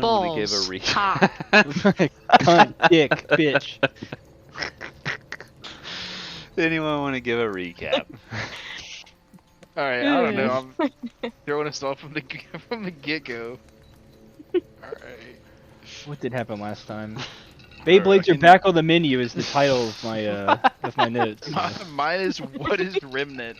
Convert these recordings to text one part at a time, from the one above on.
want to give a Balls. recap? Cunt, dick, bitch. Anyone want to give a recap? All right, I don't know. I'm throwing us off from the get-go. All right. What did happen last time? Alright, Beyblades are can- back on the menu is the title of my notes. Mine is what is Remnant?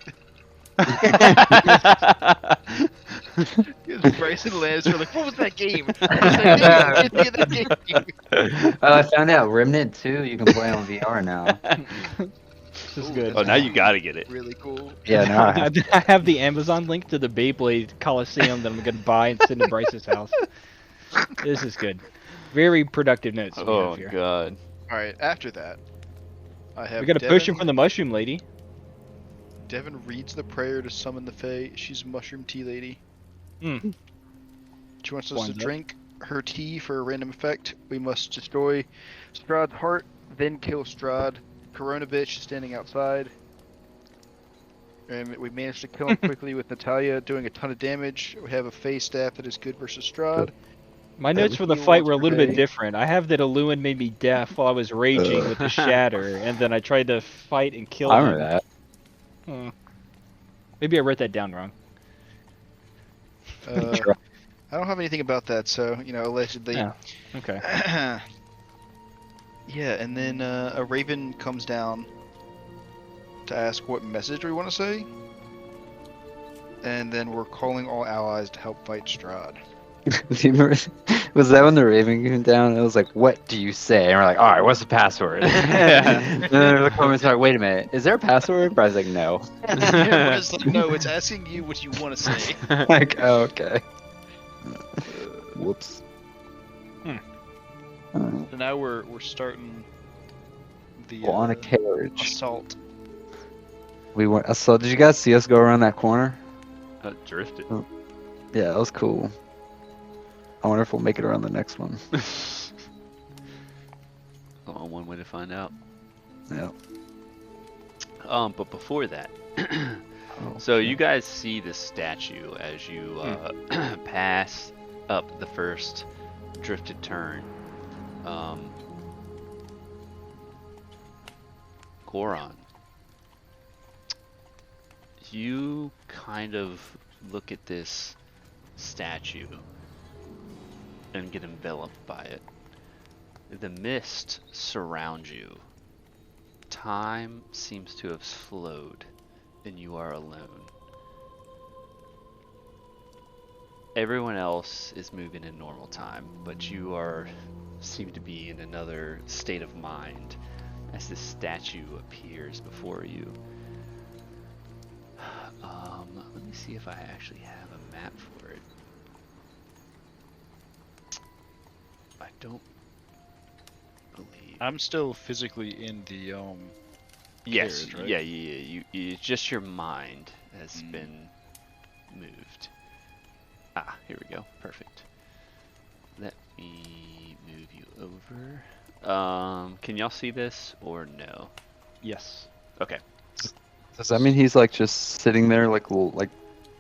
Because Bryson and Lance were like, "What was that game? What was that game? I can't think of that game." Oh, I found out Remnant 2 you can play on VR now. This is Ooh, good. Oh, now you gotta get it. Really cool. Yeah, now I have. I have the Amazon link to the Beyblade Coliseum that I'm gonna buy and send to Bryce's house. This is good. Very productive notes. we Oh have here. god. All right. After that, I have We got a Devin, potion from the mushroom lady. Devin reads the prayer to summon the Fae. She's a mushroom tea lady. Hmm. She wants us Winds to up. drink her tea for a random effect. We must destroy Strahd's heart, then kill Strahd. Koronovich is standing outside. And we managed to kill him quickly with Natalia doing a ton of damage. We have a Fae staff that is good versus Strahd. My notes for the Heal fight once were a per little day. bit different. I have that Eluin made me deaf while I was raging with the shatter, and then I tried to fight and kill I him. remember that. Hmm. Maybe I wrote that down wrong. I don't have anything about that, so, allegedly. Yeah. Okay. Yeah, and then a raven comes down to ask what message we want to say. And then we're calling all allies to help fight Strahd. Do you remember? Was that when the Raven came down? It was like, "What do you say?" And we're like, "All right, what's the password?" And then the comments are like, "Wait a minute, is there a password?" But I was like, "No." Yeah, it's like, no, it's asking you what you want to say. Like, oh, okay. Whoops. So now we're starting the Well, on a carriage. assault. We went. So, did you guys see us go around that corner? Drifted. Yeah, that was cool. I wonder if we'll make it around the next one. Well, one way to find out. Yeah. But before that, Oh, so you guys see this statue as you pass up the first drifted turn. Goron, you kind of look at this statue and get enveloped by it. The mist surrounds you. Time seems to have slowed, and you are alone. Everyone else is moving in normal time, but you seem to be in another state of mind as this statue appears before you. Let me see if I actually have a map for it. I don't believe. I'm still physically in the Yes, carriage, right? yeah. Just your mind has been moved. Ah, here we go. Perfect. Let me move you over. Can y'all see this or no? Yes. Okay. Does that mean he's like just sitting there, like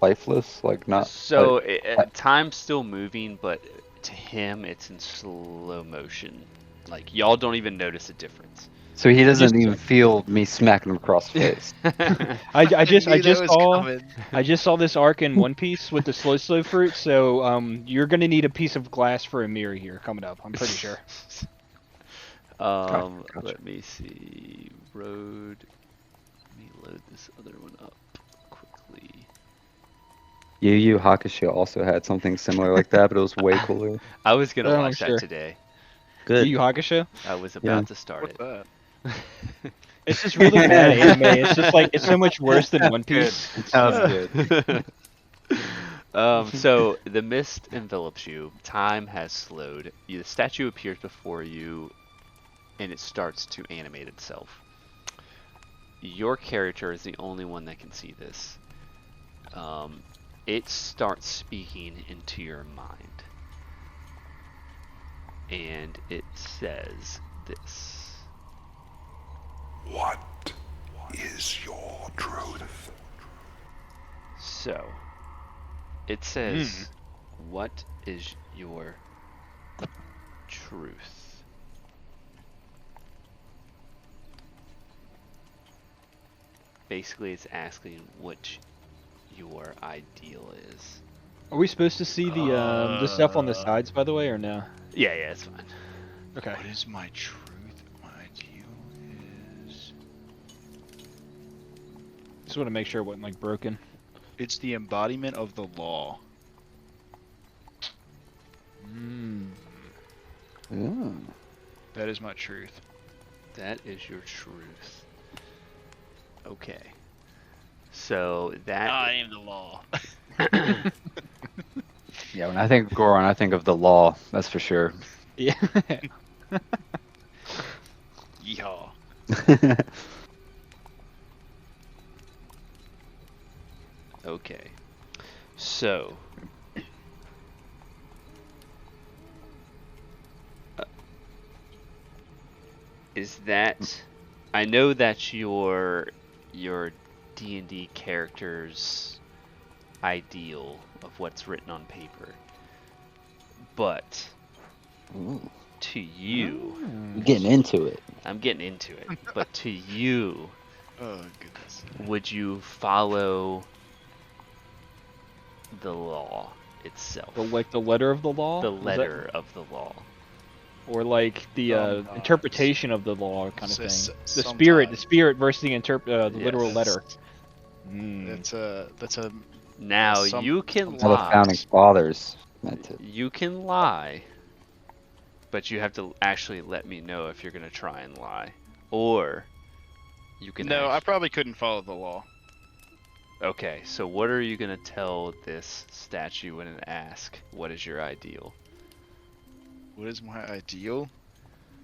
lifeless, like not? So like- time's still moving, but to him it's in slow motion. Like y'all don't even notice a difference. So he doesn't Just- even feel me smacking him across the face. I just knew that was saw coming. I just saw this arc in One Piece with the slow fruit. So you're gonna need a piece of glass for a mirror here coming up. I'm pretty sure. Gotcha. Let me see. Road. Let me load this other one up quickly. Yu Yu Hakusho also had something similar like that, but it was way cooler. I was gonna Oh, watch sure. that today. Yu Yu Hakusho. I was about to start What's it. that? It's just really bad anime. It's just like it's so much worse than One Piece. That was good. So the mist envelops you. Time has slowed. The statue appears before you, and it starts to animate itself. Your character is the only one that can see this. It starts speaking into your mind, and it says this. What is your truth? So, it says, what is your truth. Basically, it's asking what your ideal is. Are we supposed to see the stuff on the sides, by the way, or no? Yeah, it's fine. Okay. What is my truth? My ideal is. Just want to make sure it wasn't like broken. It's the embodiment of the law. Ooh. That is my truth. That is your truth. Okay. So that I am the law. Yeah, when I think of Goron, I think of the law. That's for sure. Yeah. Yeehaw. okay. So is that I know that your D&D character's ideal of what's written on paper. But Ooh. to you, You're getting into it. I'm getting into it. But to you, Oh goodness. would you follow the law itself? Like the letter of the law? The Is that- letter of the law. or like the interpretation of the law kind of thing. S- The spirit sometimes. versus the literal Yes. letter. That's a Now Some- you can How the lie. founding fathers meant it. You can lie, but you have to actually let me know if you're gonna try and lie, or you can. No, I act- probably couldn't follow the law. Okay, so what are you gonna tell this statue when it asks, "What is your ideal?" What is my ideal?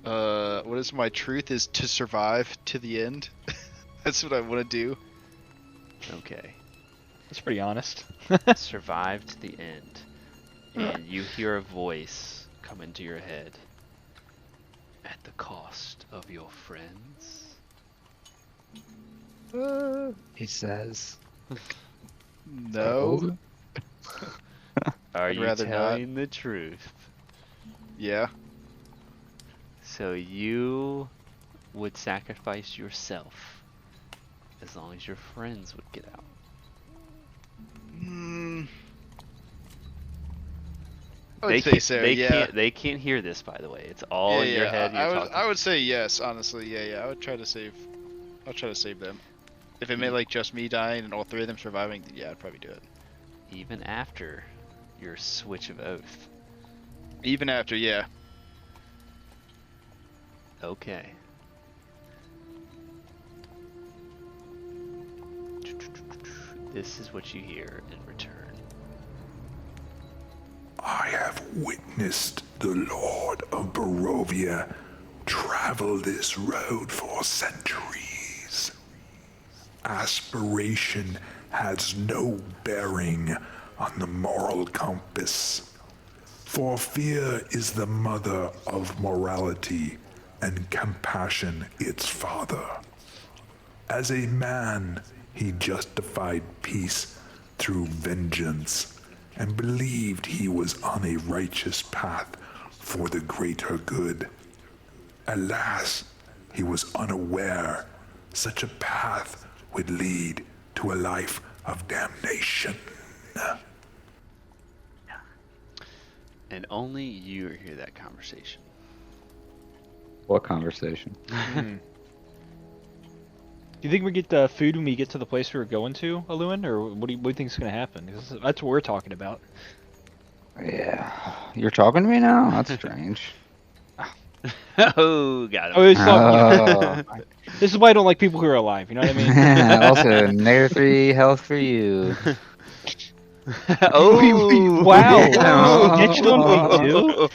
What is my truth is to survive to the end. That's what I want to do. Okay, That's pretty honest. survive to the end, and you hear a voice come into your head. At the cost of your friends. He says. No. Are I'd you rather not. telling the truth? Yeah. So you would sacrifice yourself as long as your friends would get out. I would say so. Yeah. They can't hear this, by the way. It's all in your head. I You're would. talking. I would say yes. Honestly, yeah. I would try to save. I'll try to save them. If it meant like just me dying and all three of them surviving, then yeah, I'd probably do it. Even after your switch of oath. Even after, yeah. Okay. This is what you hear in return. I have witnessed the Lord of Barovia travel this road for centuries. Aspiration has no bearing on the moral compass, for fear is the mother of morality and compassion its father. As a man, he justified peace through vengeance and believed he was on a righteous path for the greater good. Alas, he was unaware such a path would lead to a life of damnation. And only you hear that conversation. What conversation? Do you think we get the food when we get to the place we were going to, Aluin, or what do you think is going to happen? 'Cause that's what we're talking about. Yeah. You're talking to me now? That's strange. Oh, got Oh, him. it's talking. This is why I don't like people who are alive. You know what I mean? Also, negative 3 health for you. Oh, Wow. Oh. Get you on me too?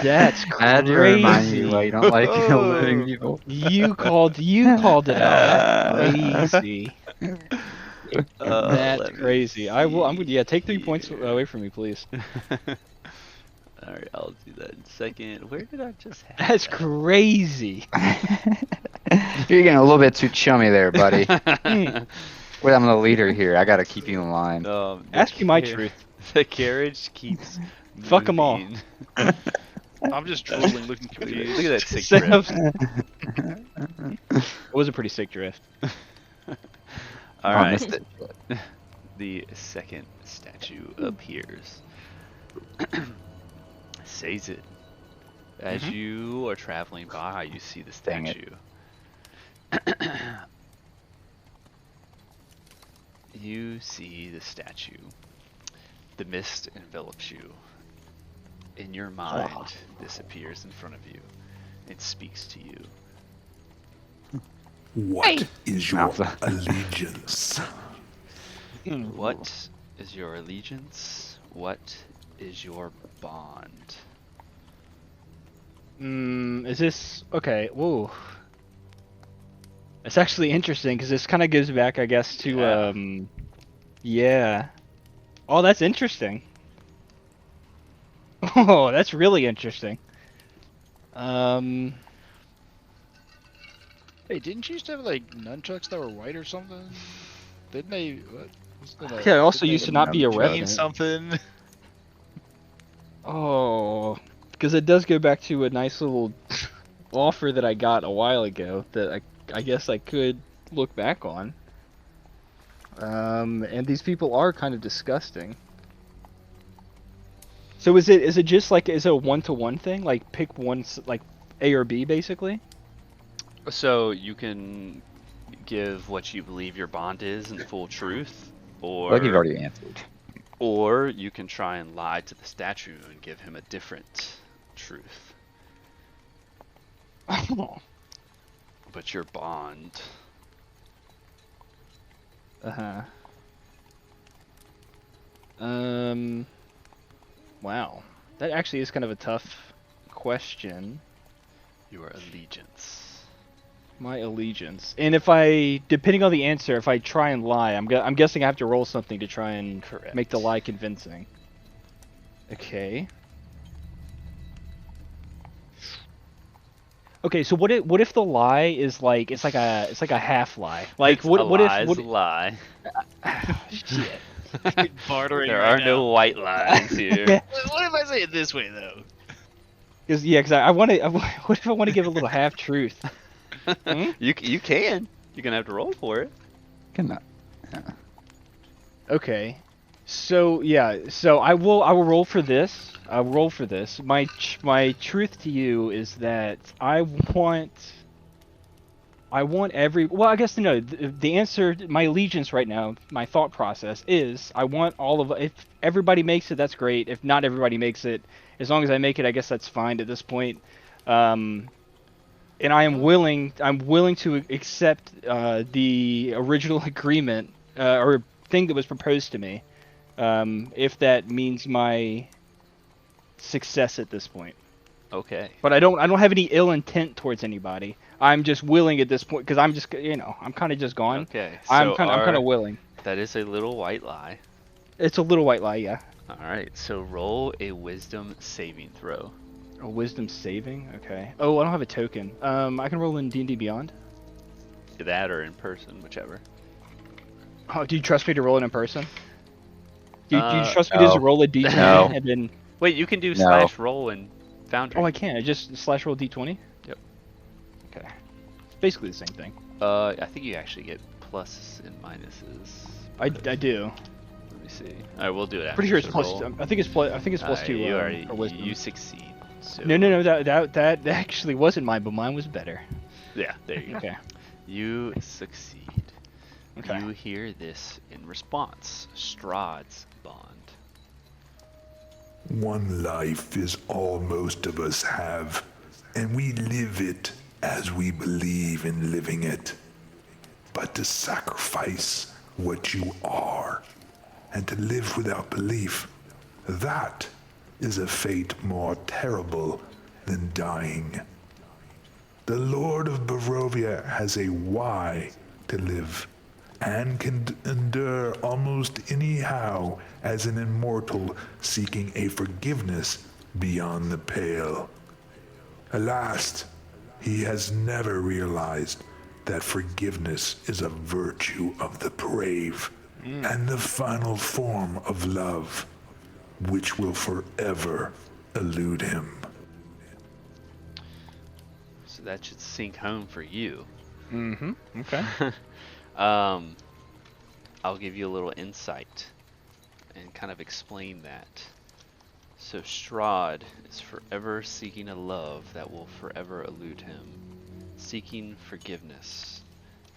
That's I had to remind you why crazy. you don't like Oh. living people. You called it out. That's crazy. That's let me crazy. I'm gonna take 3 see points here. away from me, please. Alright, I'll do that in a second. Where did I just have That's that? crazy. You're getting a little bit too chummy there, buddy. Wait, I'm the leader here. I gotta keep you in line. The Ask me my car- truth. The carriage keeps Fuck 'em all. moving. I'm just drooling, looking Look confused. at that sick Sam- drift. It was a pretty sick drift. All I right. missed it. The second statue appears. Says it. As you are traveling by, you see the Dang it. statue. You see the statue. The mist envelops you. In your mind, this appears in front of you. It speaks to you. What is your Mouth. allegiance? What is your allegiance? What is your bond? Is this okay? Whoa. It's actually interesting because this kind of goes back, I guess, to Yeah. yeah. Oh, that's interesting. Oh, that's really interesting. Hey, didn't you used to have like nunchucks that were white or something? Didn't they? What? Wasn't it Yeah, it also didn't they used to not be a nunchuck? mean revenant. something? Oh, because it does go back to a nice little offer that I got a while ago that I guess I could look back on. And these people are kind of disgusting. So is it just like is it a 1-to-1 thing? Like pick one like A or B basically? So you can give what you believe your bond is in full truth, or Like you've already answered. or you can try and lie to the statue and give him a different truth. But your bond. Uh-huh. Wow. That actually is kind of a tough question. Your allegiance. My allegiance. And if I, depending on the answer, if I try and lie, I'm guessing I have to roll something to try and Correct. make the lie convincing. Okay. Okay, so what if the lie is like it's like a half lie? Like A what lie's if a lie. shit. Bartering. There right are now. no white lies here. What if I say it this way though? Because I want to. What if I want to give a little half truth? You can. You're gonna have to roll for it. Cannot. Okay. So yeah, so I will roll for this. I'll roll for this. My truth to you is that I want every well, I guess no. The answer, my allegiance right now, my thought process is I want all of if everybody makes it, that's great. If not everybody makes it, as long as I make it, I guess that's fine at this point. And I'm willing to accept the original agreement or thing that was proposed to me, if that means my success at this point. Okay. But I don't have any ill intent towards anybody. I'm just willing at this point because I'm just I'm kind of just gone. Okay. I'm so kind of willing. That is a little white lie. It's a little white lie, yeah. All right. So roll a wisdom saving throw. A wisdom saving, okay. Oh, I don't have a token. I can roll in D&D Beyond. That or in person, whichever. Oh, do you trust me to roll it in person? Do you trust me to no. just roll a D20 No. and then? Wait, you can do No. slash roll in Foundry. Oh, I can. I just slash roll D20. Yep. Okay. It's basically the same thing. I think you actually get pluses and minuses. I do. Let me see. All right, we'll do it after. Pretty sure it's the plus. roll. I think it's plus. I think it's plus Alright, 2. You already for wisdom. you succeed. So No. That actually wasn't mine, but mine was better. Yeah, there you go. Okay. You succeed. Okay. You hear this in response. Strahd's bond. One life is all most of us have, and we live it as we believe in living it. But to sacrifice what you are, and to live without belief, that is a fate more terrible than dying. The Lord of Barovia has a why to live, and can endure almost anyhow as an immortal seeking a forgiveness beyond the pale. Alas, he has never realized that forgiveness is a virtue of the brave and the final form of love, which will forever elude him. that should sink home for you. Mm-hmm. Okay. I'll give you a little insight and kind of explain that. So Strahd is forever seeking a love that will forever elude him, seeking forgiveness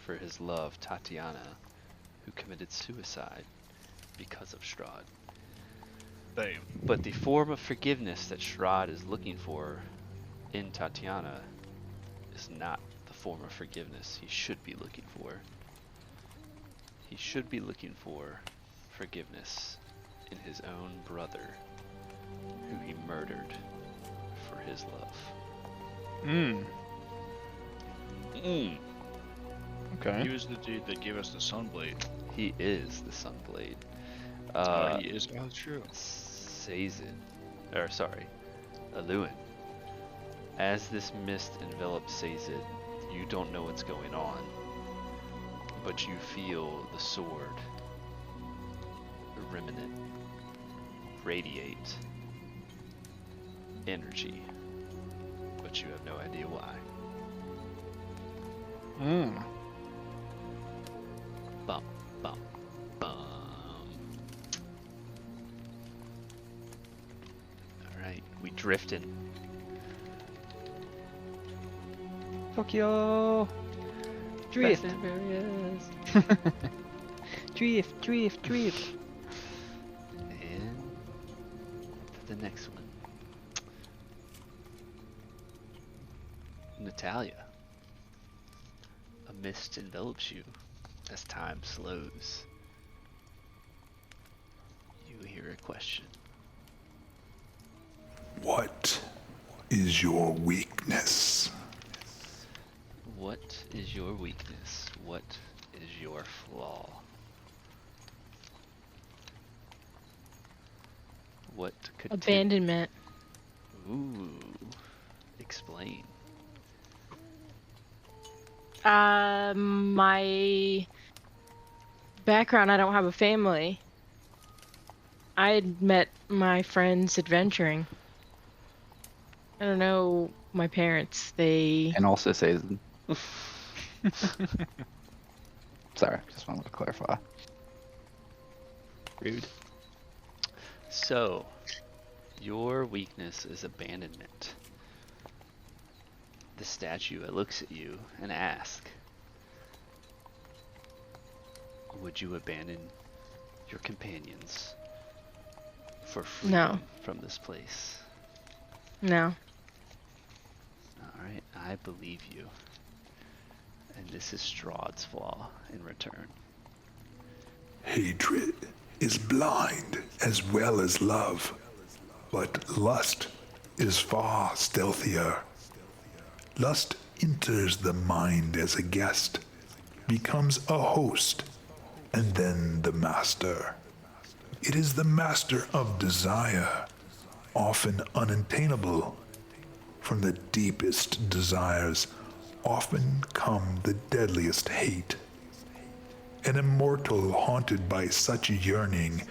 for his love, Tatiana, who committed suicide because of Strahd. Damn. But the form of forgiveness that Strahd is looking for in Tatiana is not the form of forgiveness he should be looking for. He should be looking for forgiveness in his own brother, who he murdered for his love. Okay. He was the dude that gave us the Sunblade. He is the Sunblade. He is. Oh, true. Sazed, or sorry, Aluin. As this mist envelops Sazed, you don't know what's going on, but you feel the sword, the remnant, radiate energy, but you have no idea why. Bum, bum, bum. Alright, we drifted. Tokyo. Drift. Fast and Furious. Drift. And the next one. Natalia. A mist envelops you as time slows. You hear a question. What is your weakness? What is your weakness? What is your flaw? What could Abandonment. Ooh. Explain. My background, I don't have a family. I had met my friends adventuring. I don't know my parents. They And also says. Sorry, just wanted to clarify. Rude. So, your weakness is abandonment. The statue looks at you and asks, would you abandon your companions for freedom No. from this place? no. Alright, I believe you. And this is Strahd's flaw in return. Hatred is blind as well as love, but lust is far stealthier. Lust enters the mind as a guest, becomes a host, and then the master. It is the master of desire, often unattainable. From the deepest desires often come the deadliest hate. An immortal haunted by such yearning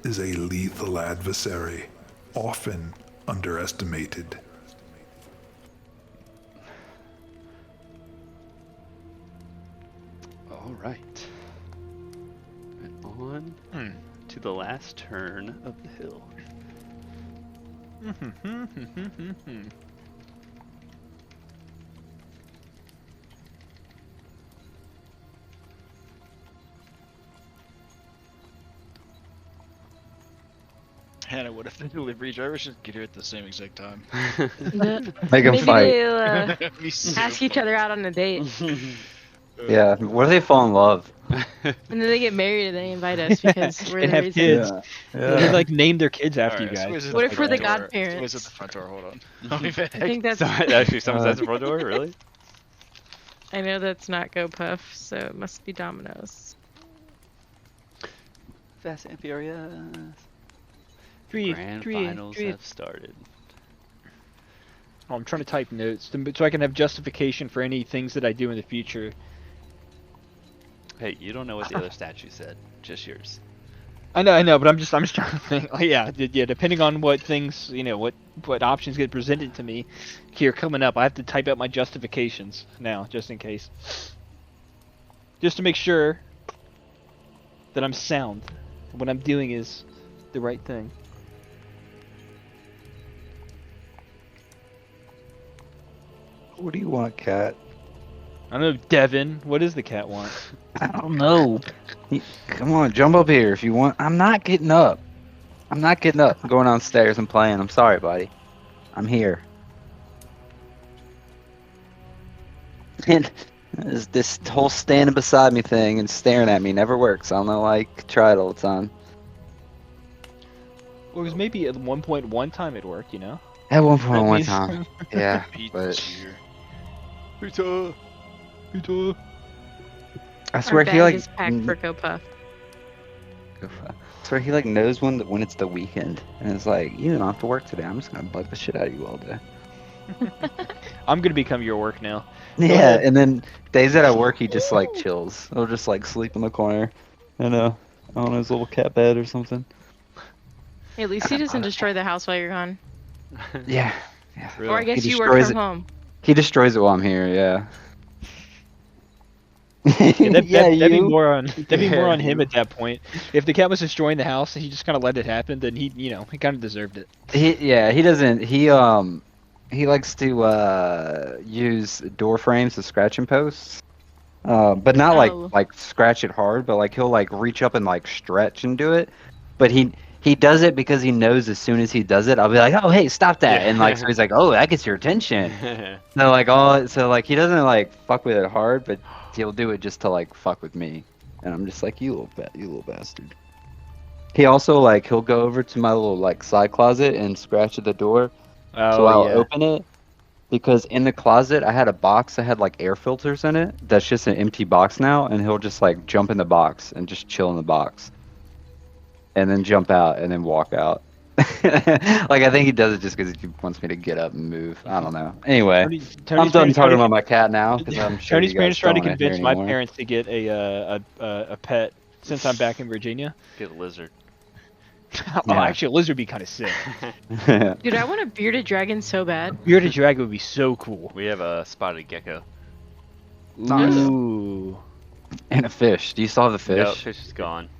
is a lethal adversary, often underestimated. Alright. And on to the last turn of the hill. Hannah, what if the delivery drivers just get here at the same exact time? Make them Maybe fight. they'll That'd be so ask each other out on a date, Yeah, what if they fall in love? and then they get married and they invite us because we're And the have reason. kids. Yeah. They like name their kids after you Alright, so guys. who's at What the if we're the front door? godparents? Who's at the front door? Hold on. I'll be back. I think that's. Actually, someone's at the front door, really? I know that's not GoPuff, so it must be Domino's. Fast and Furious. Drift, Grand drift, finals drift. have started. Oh, I'm trying to type notes so I can have justification for any things that I do in the future. Hey, you don't know what the other statue said. Just yours. I know, but I'm just trying to think. Like, yeah, yeah. Depending on what things, what options get presented to me here coming up, I have to type out my justifications now, just in case, just to make sure that I'm sound. What I'm doing is the right thing. What do you want, cat? I don't know, Devin. What does the cat want? I don't know. Come on, jump up here if you want. I'm not getting up. I'm not getting up. I'm going downstairs and playing. I'm sorry, buddy. I'm here. And this whole standing beside me thing and staring at me never works. I don't know why I try it all the time. Well, it was maybe at one time it worked, At one point, That one means- time. Yeah, Pizza's but here. Pizza. Pizza. I Our swear he bag like. is packed for GoPuff. I swear he like knows when it's the weekend and it's like, you don't have to work today. I'm just gonna bug the shit out of you all day. I'm gonna become your work now. Yeah, ahead. and then days that I work, he just like chills. He'll just like sleep in the corner, on his little cat bed or something. Hey, at least he doesn't destroy the house while you're gone. Yeah, Or I guess He you work destroys from it. home. he destroys it while I'm here. Yeah. Yeah, that'd be you. more on him at that point. If the cat was destroying the house and he just kind of let it happen, then he kind of deserved it. He doesn't. He likes to use door frames to scratching posts. But not Oh. like scratch it hard, but like he'll like reach up and like stretch and do it. But he does it because he knows as soon as he does it, I'll be like, oh hey, stop that, and like so he's like, oh that gets your attention. So like he doesn't like fuck with it hard, but he'll do it just to like fuck with me, and I'm just like, you little bastard. He also like he'll go over to my little like side closet and scratch at the door. So I'll open it because in the closet I had a box that had like air filters in it. That's just an empty box now, and he'll just like jump in the box and just chill in the box, and then jump out and then walk out. Like I think he does it just because he wants me to get up and move. I don't know. Anyway, I'm done parents talking tried about my cat now because I'm sure Tony's you guys parents tried to don't wanna hear convince my anymore. parents to get a pet since I'm back in Virginia. Get a lizard. Oh, Yeah. actually, a lizard would be kind of sick. Dude, I want a bearded dragon so bad. Bearded dragon would be so cool. We have a spotted gecko. Nice. Ooh. And a fish. Do you still have the fish? No, fish is gone.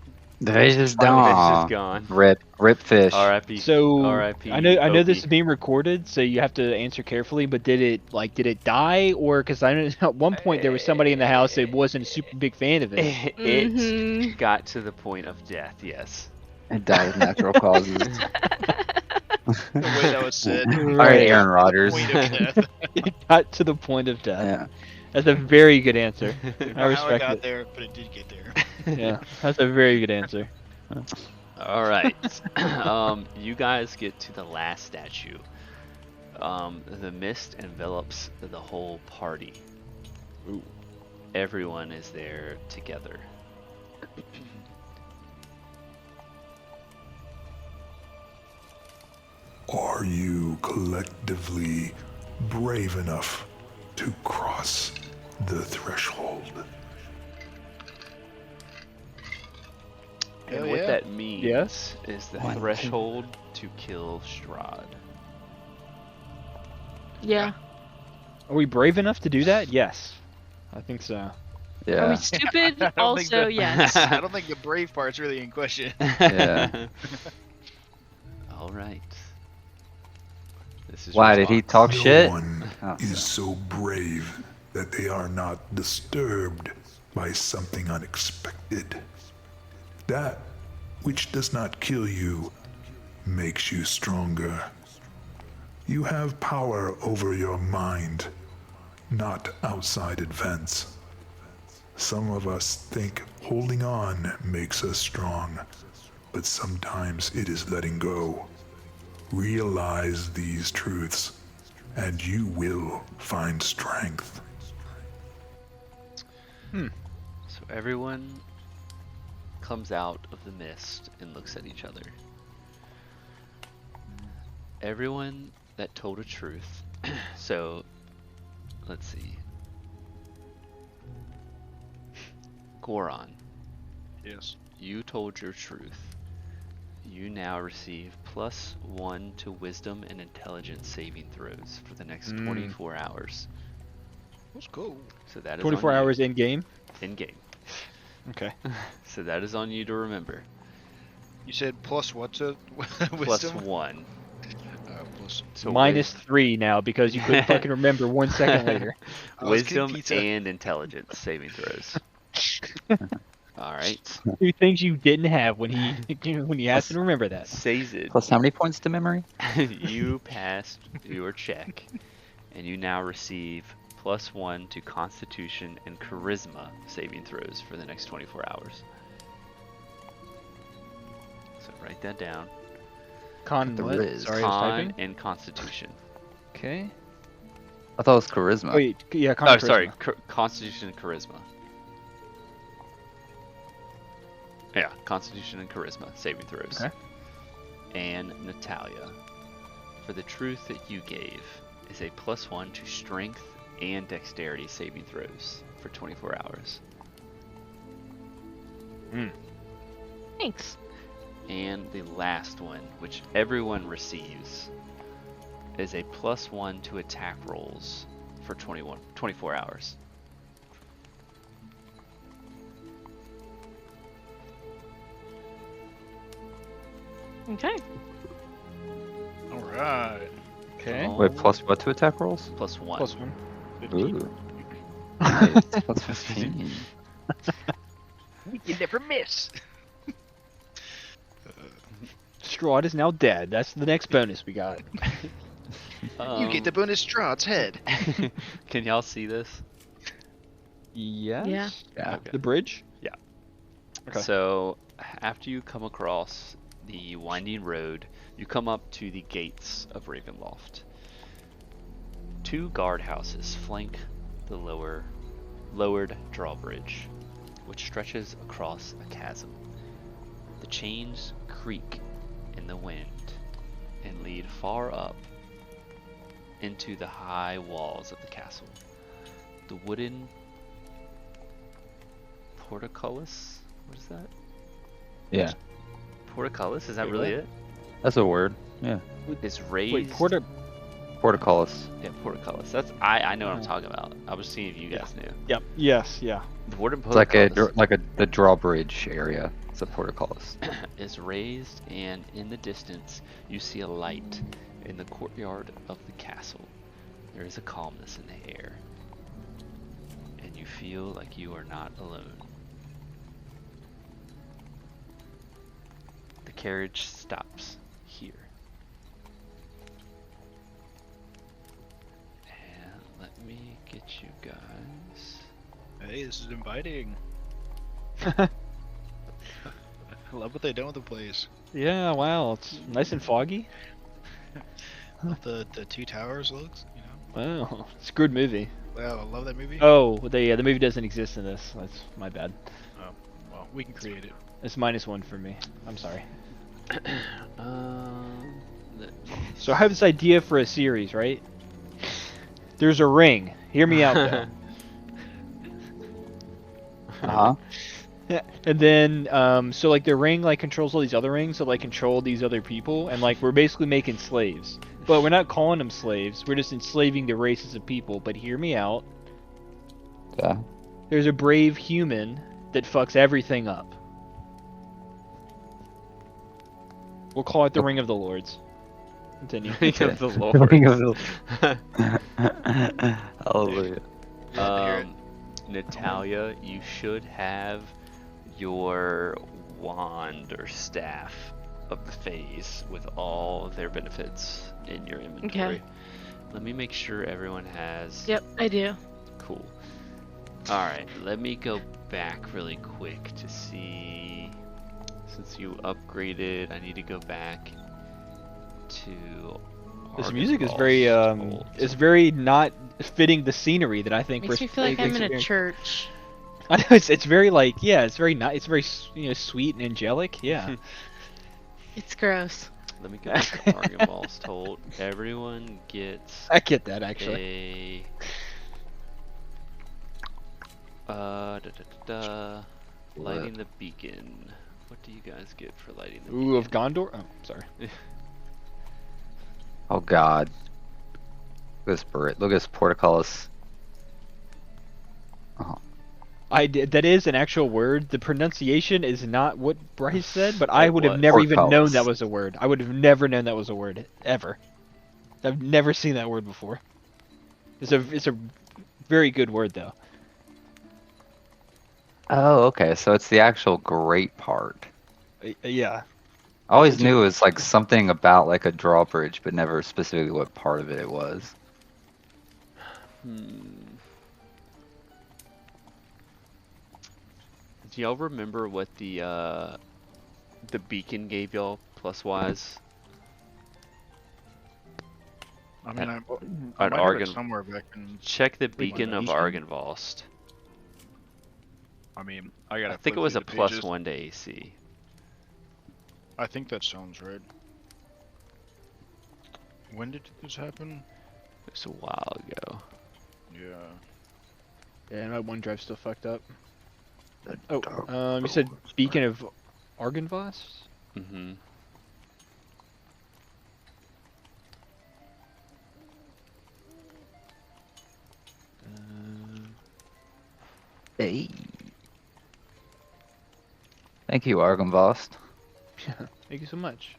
The fish is Fish is gone. gone. Rip fish. R.I.P. So R.I.P. I know this is Opie. being recorded, so you have to answer carefully. But did it die, or because I know at one point there was somebody in the house that wasn't a super big fan of it. It Mhm. got to the point of death. Yes. It died of natural causes. The way that was said. All right, Aaron Rodgers. Point of death. It got to the point of death. Yeah. That's a very good answer. I Don't know how it respect got it. there, but it did get there. Yeah, that's a very good answer. All right. You guys get to the last statue. The mist envelops the whole party. Ooh. Everyone is there together. Are you collectively brave enough to cross the threshold? And Hell what yeah. that means Yes. is the One, two. threshold to kill Strahd. Yeah. Are we brave enough to do that? Yes, I think so. Are Yeah. we stupid? I don't think Also, that- yes. I don't think the brave part's really in question. Yeah. All right. This is Why your did he talk. talk No shit? one Oh, is so brave that they are not disturbed by something unexpected. That which does not kill you makes you stronger. You have power over your mind, not outside events. Some of us think holding on makes us strong, but sometimes it is letting go. Realize these truths, and you will find strength. So everyone comes out of the mist and looks at each other. Everyone that told a truth. So, let's see. Goron, Yes. you told your truth. You now receive +1 to wisdom and intelligence saving throws for the next 24 hours. Let's go. So that is 24 on you. hours in game. In game. Okay. So that is on you to remember. You said plus what to wisdom? +1. Plus. So -3 now because you couldn't fucking remember 1 second later. I was getting wisdom pizza. and intelligence saving throws. All right. 2 things you didn't have when he asked you to remember that. Sazed, Plus how many points to memory? you passed your check, and you now receive +1 to Constitution and Charisma saving throws for the next 24 hours. So write that down. Con The what? Riz. Sorry, I was Con typing. and Constitution. Okay. I thought it was charisma. Wait, yeah, con Oh, and sorry. charisma. Constitution and Charisma. Yeah, Constitution and Charisma saving throws. Okay. And Natalia, for the truth that you gave, is a +1 to Strength and Dexterity saving throws for 24 hours. Thanks. And the last one, which everyone receives, is a +1 to attack rolls for 24 hours. Okay. All right. Okay. Oh, Wait, plus what to attack rolls? +1. +1. Ooh. Nice. Plus 15. You never miss. Strahd is now dead. That's the next bonus we got. You get the bonus Strahd's head. Can y'all see this? Yes. Yeah. Yeah. Okay. The bridge? Okay. So, after you come across the winding road, you come up to the gates of Ravenloft. 2 guardhouses flank the lowered drawbridge, which stretches across a chasm. The chains creak in the wind and lead far up into the high walls of the castle. The wooden portcullis? What is that? Yeah. Portcullis? Is that Wait, really what? it? That's a word. Yeah. It's raised. Wait, Portcullis. Yeah, portcullis. That's I know what I'm talking about. I was seeing if you guys knew. Yep. Yes. Yeah. The wooden It's like portcullis the drawbridge area. It's a portcullis. is raised, and in the distance you see a light in the courtyard of the castle. There is a calmness in the air, and you feel like you are not alone. The carriage stops here. And let me get you guys. Hey, this is inviting. I love what they done with the place. Yeah. Wow. It's nice and foggy. Love the 2 towers looks. You know. Wow. It's a good movie. Wow, I love that movie. Oh, the movie doesn't exist in this. That's my bad. Well, we can create it. It's -1 for me. I'm sorry. Let So I have this idea for a series, right? There's a ring. Hear me out though. Uh-huh. Yeah, and then so like the ring like controls all these other rings that like control these other people, and like we're basically making slaves. But we're not calling them slaves. We're just enslaving the races of people. But hear me out. Yeah. There's a brave human that fucks everything up. We'll call it the Ring of the Lords. Continue. Ring of the Ring Lord. of the- Hallelujah. Natalia, you should have your wand or staff of the phase with all of their benefits in your inventory. Okay. Let me make sure everyone has. Yep, I do. Cool. Alright, let me go back really quick to see. Since you upgraded, I need to go back to. This music is Argynvost's very Hold. it's very not fitting the scenery that I think Makes we're me feel like I'm in a experiencing. church. I know it's very like yeah, it's very nice. It's very sweet and angelic. Yeah. It's gross. Let me go back to Argynvost's Hold. Everyone gets I get that actually. a lighting the beacon. What do you guys get for lighting the Ooh, of beacon? Gondor? Oh, sorry. Oh God. Look at this portcullis. Oh, I did, that is an actual word. The pronunciation is not what Bryce said, but I It would have was. never even known Portcullis. that was a word. I would have never known that was a word ever. I've never seen that word before. It's a very good word though. oh, okay. So it's the actual great part. Yeah. I always knew it was like something about like a drawbridge, but never specifically what part of it was. Hmm. Do y'all remember what the beacon gave y'all plus wise? I mean, At- I at might have it Argon- somewhere back in. Check the beacon of beacon? Argynvost. I mean, I gotta. I think it flip was through a the plus pages. 1 to AC. I think that sounds right. When did this happen? It was a while ago. Yeah. Yeah, my OneDrive's still fucked up. Dark You said Beacon of Argynvost? Mm-hmm. Hey. Thank you, Argynvost. Thank you so much.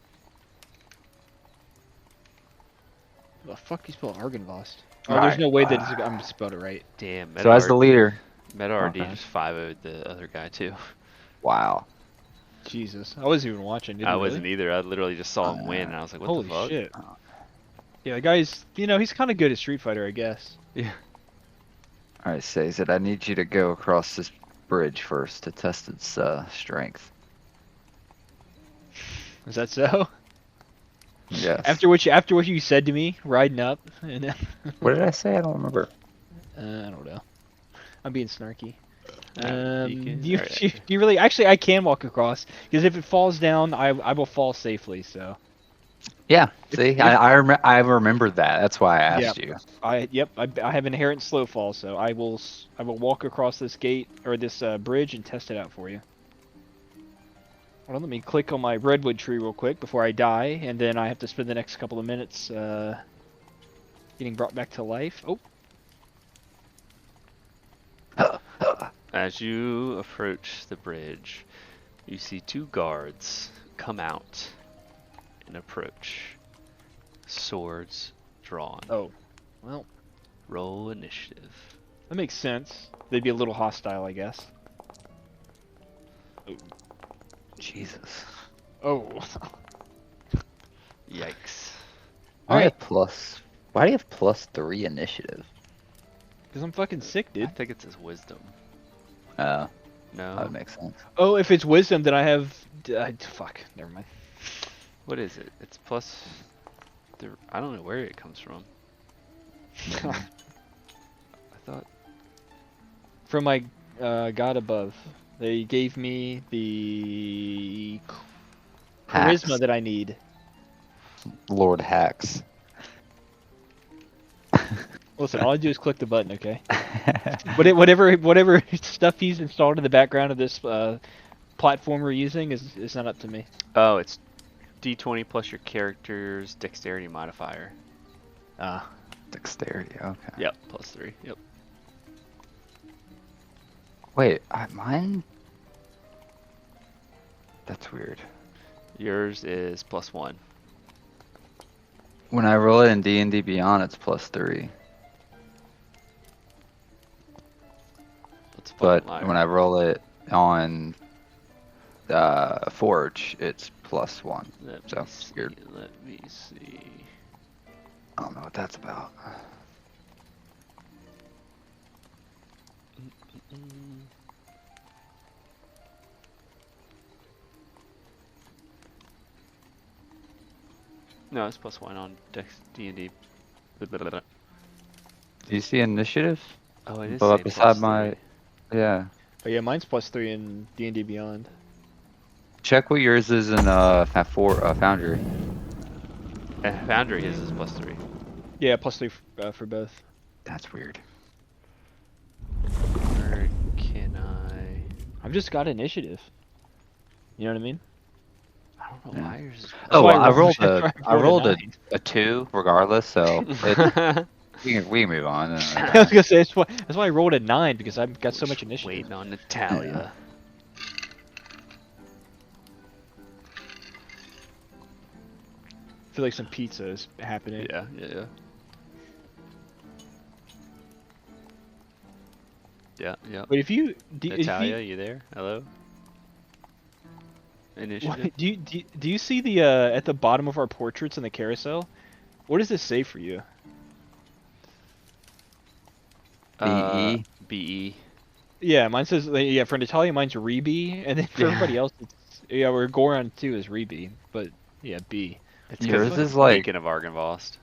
The fuck you spell Argynvost? Oh, there's Alright, no way that I'm spelled it right. Damn, So as the leader, Meta RD Okay. just 5-0'd the other guy too. wow. Jesus, I wasn't even watching. Did I you wasn't really? either. I literally just saw him win, and I was like, "What Holy the fuck?" shit. Yeah, the guy's, he's kind of good at Street Fighter, I guess. Yeah. All right, says it. I need you to go across this bridge first to test its strength. Is that so? Yes. After what you said to me, riding up, and What did I say? I don't remember. I don't know. I'm being snarky. Beacon, Do you, alright. do you really? Actually, I can walk across because if it falls down, I will fall safely. So Yeah. See, I remembered that. That's why I asked you. I have inherent slow fall, so I will walk across this gate or this bridge and test it out for you. Hold on, let me click on my redwood tree real quick before I die, and then I have to spend the next couple of minutes getting brought back to life. Oh, As you approach the bridge, you see 2 guards come out and approach, swords drawn. oh, well, Roll initiative. that makes sense. They'd be a little hostile, I guess. Jesus. Oh, Yikes. Why do you have +3 initiative? because I'm fucking sick, I dude. think it's his wisdom. That No. would make sense. Oh, if it's wisdom, then I have. Fuck, never mind. What is it? It's plus. I don't know where it comes from. I thought. From my god above, they gave me the Hacks. charisma that I need. Lord Hacks. Listen, all I do is click the button, okay? Whatever stuff he's installed in the background of this platform we're using is not up to me. Oh, it's D20 plus your character's dexterity modifier. Ah, Dexterity. Okay. Yep, +3. Yep. Wait, mine. That's weird. Yours is +1. When I roll it in D&D Beyond, it's +3. That's a But fucking liar. when I roll it on Forge, it's +1. Let so me see, weird. Let me see. I don't know what that's about. Mm. No, it's +1 on Dex D&D. Do you see initiative? Oh, it is Above say beside +3. my. Yeah. oh yeah, mine's +3 in D&D Beyond. Check what yours is in Foundry. Foundry his is +3. Yeah, +3 for both. That's weird. Where can I? I've just got initiative. You know what I mean? I don't know Yeah. why yours is. Oh, why well, I I rolled- rolled that's a why I I rolled a rolled a 2 regardless, so we can move on. I was gonna say that's why I rolled a 9 because I've got so much initiative. Waiting on Natalia. I feel like some pizza is happening. Yeah, yeah, yeah. Yeah, yeah. But if you Natalia, you there? Hello? Initiative? What, do you see the at the bottom of our portraits in the carousel? What does this say for you? BE. BE. Yeah, mine says yeah for Natalia mine's Reby, and then for everybody else it's yeah where Goron too is Reby, but yeah B. It's Yours 'cause is like Beacon of Argynvost.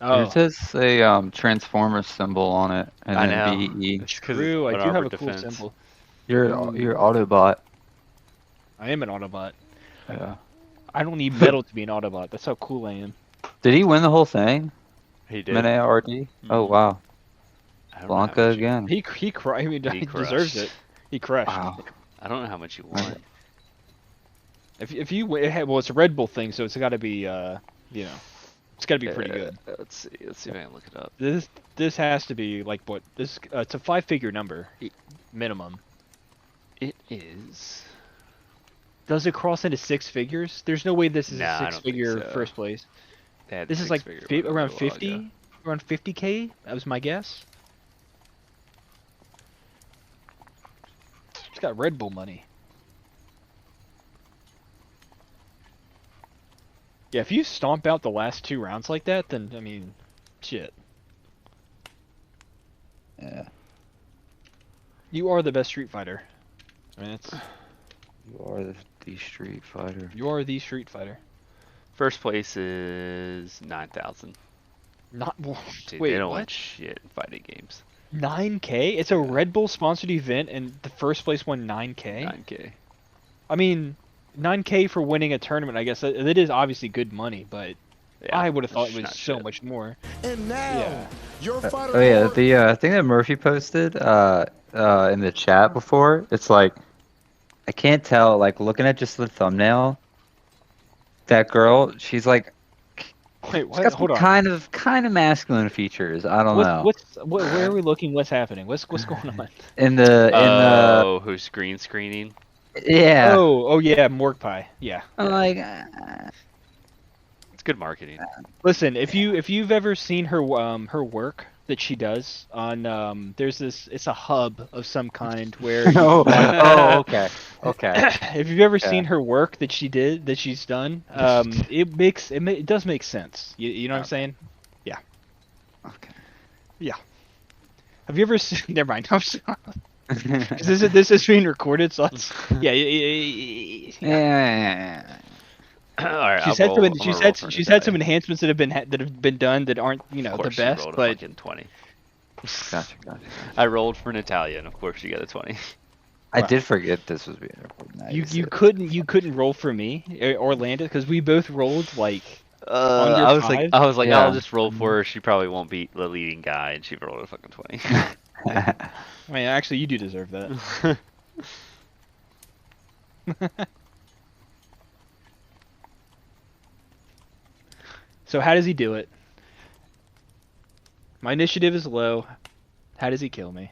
Oh, It says a Transformers symbol on it, and I then know. BE. It's 'cause true. I an do have a armored cool defense. symbol. You're Autobot. I am an Autobot. Yeah. I don't need metal to be an Autobot. That's how cool I am. Did he win the whole thing? He did. Min-ARD? Oh Mhm. wow. I don't know how Blanca much you- again. I mean, He he deserves crushed. it. He crushed. Wow. I don't know how much you won. If you well, it's a Red Bull thing, so it's got to be you know, it's got to be pretty good. Let's see. Let's see if I can look it up. This has to be like what this it's a 5-figure number minimum. It is. Does it cross into 6 figures? There's no way this is Nah, I a don't think 6-figure so. first place. They had This is like six-figure one around a little while 50, ago. around 50K. That was my guess. It's got Red Bull money. Yeah, if you stomp out the last 2 rounds like that, then I mean, shit. Yeah. You are the best Street Fighter. I mean, it's You are the Street Fighter. you are the Street Fighter. First place is 9,000. Not Dude, wait, they don't what? win shit in fighting games. 9K? It's a Red Bull sponsored event, and the first place won 9K. 9K. I mean, 9K for winning a tournament. I guess that is obviously good money, but Yeah, I would have thought it's it was not so shit. much more. And now, Yeah. your fighter. Oh yeah, award- the thing that Murphy posted in the chat before, it's like I can't tell, like looking at just the thumbnail, that girl, she's like Wait, she's what? got some Hold on. kind of masculine features. I don't know. Where are we looking? What's happening? What's going on? In the Oh, who's green screening? yeah. Oh yeah, Morg Pie. Yeah. I'm like It's good marketing. Listen, if you've ever seen her her work that she does on there's this it's a hub of some kind where oh, okay. Okay. if you've ever Yeah. seen her work that she's done, it does make sense. You know what I'm saying? Okay. Have you ever seen? Never mind. I'm sorry. This is being recorded, so it's, yeah. Yeah. All right, She's I'll had roll- some. I'm gonna roll for She's had some Natalia. enhancements that have been done that aren't Of the course she best, rolled a but fucking 20. Gotcha. I rolled for Natalia, and of course she got a 20. I did forget this was being recorded. Now you said it. couldn't roll for me or Landon because we both rolled like Under I was 5? like, I'll Yeah. just roll for her. She probably won't beat the leading guy, and she rolled a fucking 20. I mean, actually, you do deserve that. So how does he do it? My initiative is low. How does he kill me?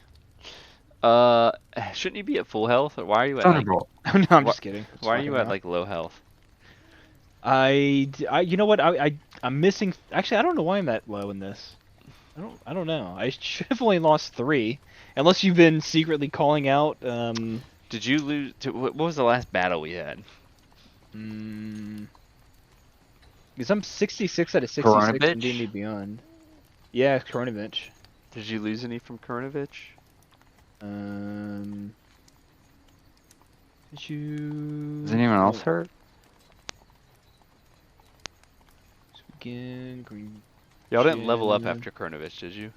Shouldn't you be at full health? Or why are you at Thunderbolt. Oh, no, I'm Wha- just kidding. It's why are fucking you at wrong. like low health? you know what? I'm missing. Actually, I don't know why I'm that low in this. I don't know. I should have only lost 3, unless you've been secretly calling out. Did you lose? What was the last battle we had? Because I'm 66 out of 66 Koronovich? in D&D Beyond. Yeah, Koronovich. Did you lose any from Koronovich? Did you? Is anyone else hurt? Again, green. Y'all didn't level up Jin. after Koronovich, did you?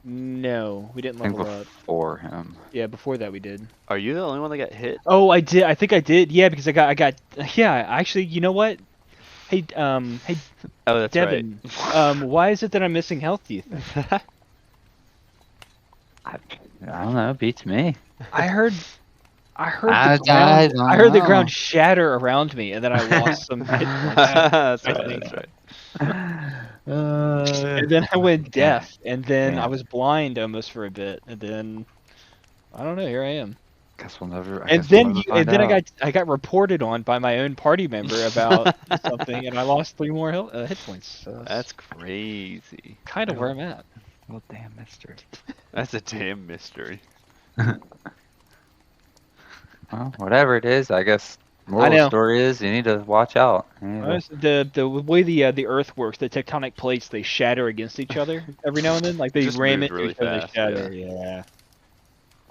No, we didn't I think level up. before him. Yeah, before that we did. Are you the only one that got hit? Oh, I did. I think I did. Yeah, because I got. Yeah, actually, you know what? Hey, hey, Oh, that's Devin. Why is it that I'm missing health? Do you think? right. I don't know. Beats me. I heard I heard I the ground. don't I heard the know. ground shatter around me, and then I don't know. lost some hit points. That's I right. think. That's right. And then I went deaf, and then I Damn. was blind almost for a bit, and then I don't know. Here I am. I guess we'll And never then find out. I got reported on by my own party member about something, and I lost 3 more hit points. So That's crazy. kind of where I'm at. Well, damn mystery. That's a damn mystery. Well, whatever it is, I guess. Moral of know. the story is you need to watch out. You need to- Honestly, the way the Earth works, the tectonic plates they shatter against each other every now and then. Like they Just ram moved into really each other, they fast, shatter. Yeah.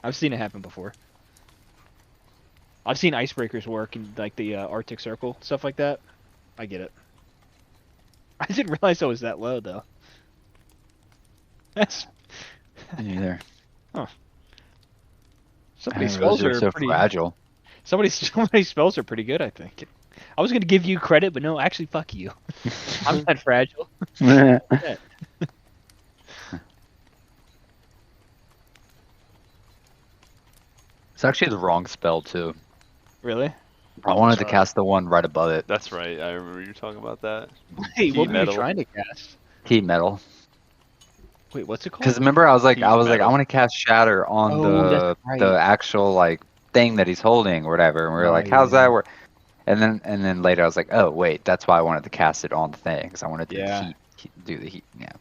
I've seen it happen before. I've seen icebreakers work in like the Arctic Circle, stuff like that. I get it. I didn't realize I was that low though. That's Me neither. somebody's I didn't realize spells you were are so pretty. fragile. Somebody's spells are pretty good, I think. I was gonna give you credit, but no, actually, fuck you. I'm not fragile. It's actually the wrong spell too. Really? I wanted to Sorry. cast the one right above it. That's right. I remember you talking about that. Hey, what were metal. you trying to cast? Heat metal. Wait, what's it called? Because remember, I was like, Heat I metal. want to cast Shatter on Oh, that's right. the actual like thing that he's holding or whatever. And we were like, how's yeah. that work? And then later I was like, oh wait, that's why I wanted to cast it on the thing because I wanted to Yeah. do the heat. Yeah.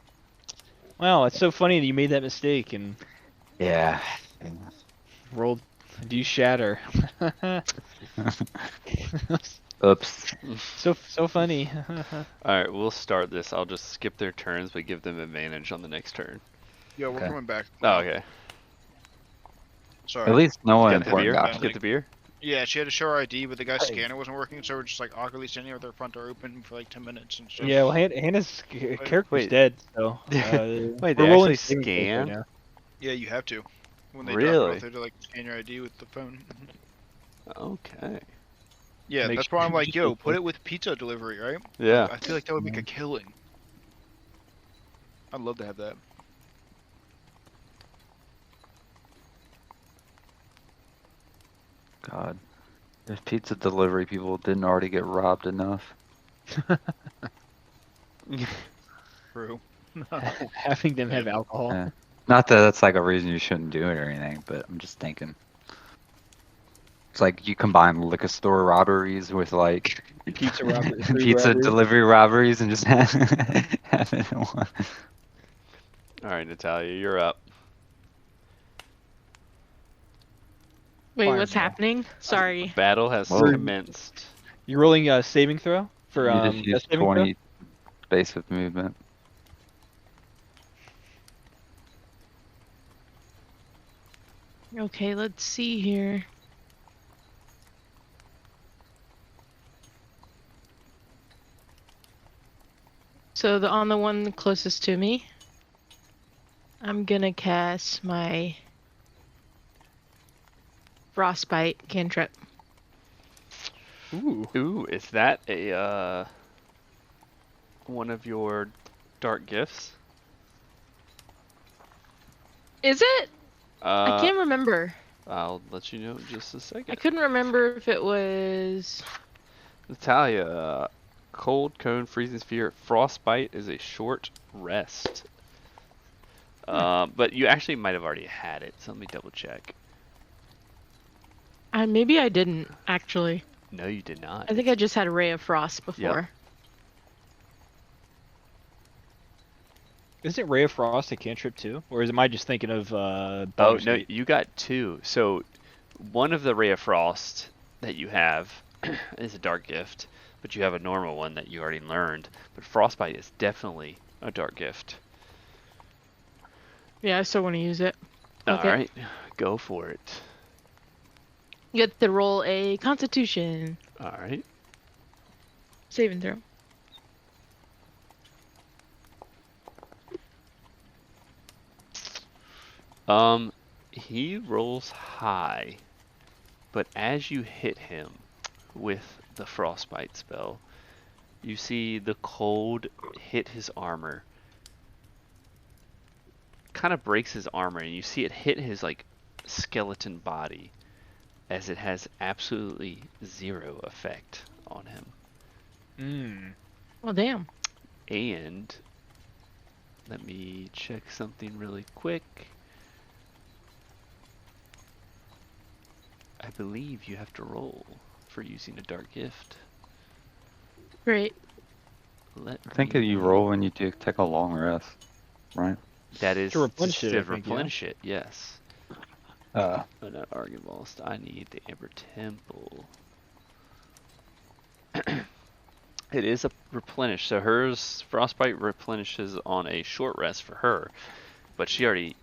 Wow, it's so funny that you made that mistake and Yeah. rolled. Do you shatter? Oops. so funny. All right, we'll start this. I'll just skip their turns, but give them advantage on the next turn. Yeah, we're Okay. coming back. Oh, okay. Sorry. At least no one Get the important beer. got it. Get the beer. Yeah, she had to show her ID, but the guy's scanner wasn't working, so we're just like awkwardly standing there with our front door open for like 10 minutes and stuff. Yeah, well, Hannah's character's Wait. dead, so Wait, we're they rolling actually saving throws right scan? now. Yeah, you have to. When they Really? drop it off, they have to like scan your ID with the phone. Okay. Yeah, Make that's why I'm sure- like, yo, put it with pizza delivery, right? Yeah. I feel like that would make a killing. I'd love to have that. God. If pizza delivery people didn't already get robbed enough. True. Having them have alcohol. Yeah. Not that that's like a reason you shouldn't do it or anything, but I'm just thinking. It's like you combine liquor store robberies with like Pizza robbery, pizza robbery. delivery robberies and just have it in one. All right, Natalia, you're up. Wait, what's Fireball. happening? Sorry. Battle has Whoa. commenced. You're rolling a saving throw for You just death use saving throw? 20 space of movement. Okay, let's see here. So on the one closest to me, I'm gonna cast my frostbite cantrip. Ooh. Ooh, is that a one of your dark gifts? Is it? I can't remember. I'll let you know in just a I second. couldn't remember if it was. Natalia, cold cone, freezing sphere, frostbite is a short rest. But you actually might have already had it, so let me double check. Maybe I didn't actually. No, you did not. I think I just had a ray of frost before. Isn't Ray of Frost a cantrip too? Or am I just thinking of Oh, Baldur's no, Gate? you got two. So, one of the Ray of Frost that you have is a dark gift, but you have a normal one that you already learned. But Frostbite is definitely a dark gift. Yeah, I still want to use it. Okay. Alright, go for it. You get to roll a Constitution Alright. saving throw. He rolls high, but as you hit him with the Frostbite spell, you see the cold hit his armor. Kind of breaks his armor, and you see it hit his like skeleton body. as it has absolutely 0 effect on him. Mm. Well, damn. And let me check something really quick. I believe you have to roll for using a dark gift. Great. I think that you roll when you do take a long rest, right? That is To replenish just it, I to think, yeah. replenish it, yes. Uh, But not Argynvost. I need the Amber Temple. It is a replenish, so hers Frostbite replenishes on a short rest for her, but she already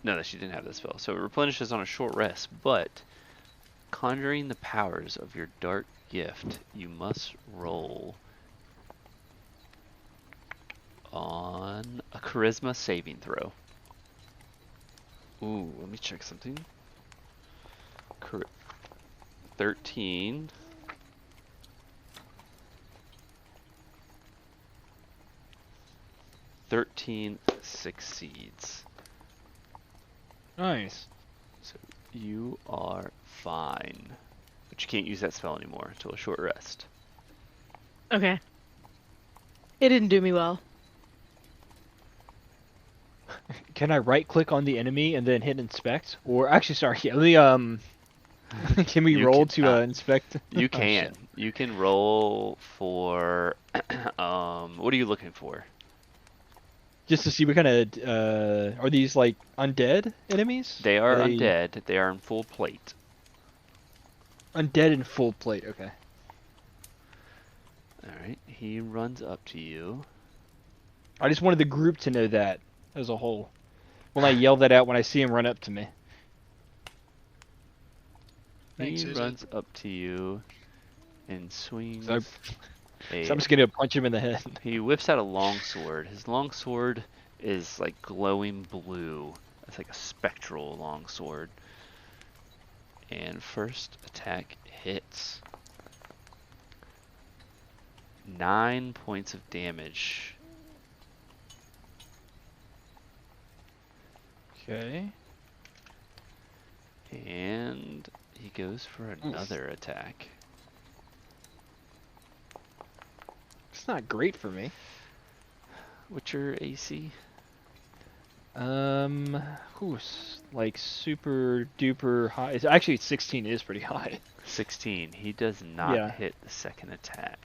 no, she didn't have that spell. So it replenishes on a short rest, but conjuring the powers of your dark gift, you must roll on a charisma saving throw. Ooh, let me check something. 13. Succeeds. Nice. So you are fine. But you can't use that spell anymore until a short rest. Okay. It didn't do me well. Can I right click on the enemy and then hit inspect? Or actually, sorry, yeah, let me can we You roll can- to inspect? You Oh, can. shit. You can roll for what are you looking for? Just to see what kind of are these like undead enemies? They are undead. They are in full plate. Undead in full plate. Okay. Alright, he runs up to you. I just wanted the group to know that as a whole. When I yell that out when I see him run up to me. Thanks, He Susan. runs up to you and swings So a So I'm just gonna punch him in the head. He whips out a long sword. His long sword is like glowing blue. It's like a spectral long sword. And first attack hits. 9 points of damage. Okay. And he goes for another attack. It's not great for me. What's your AC? Like super duper high. It's actually 16 is pretty high. 16. He does not Yeah. hit the second attack.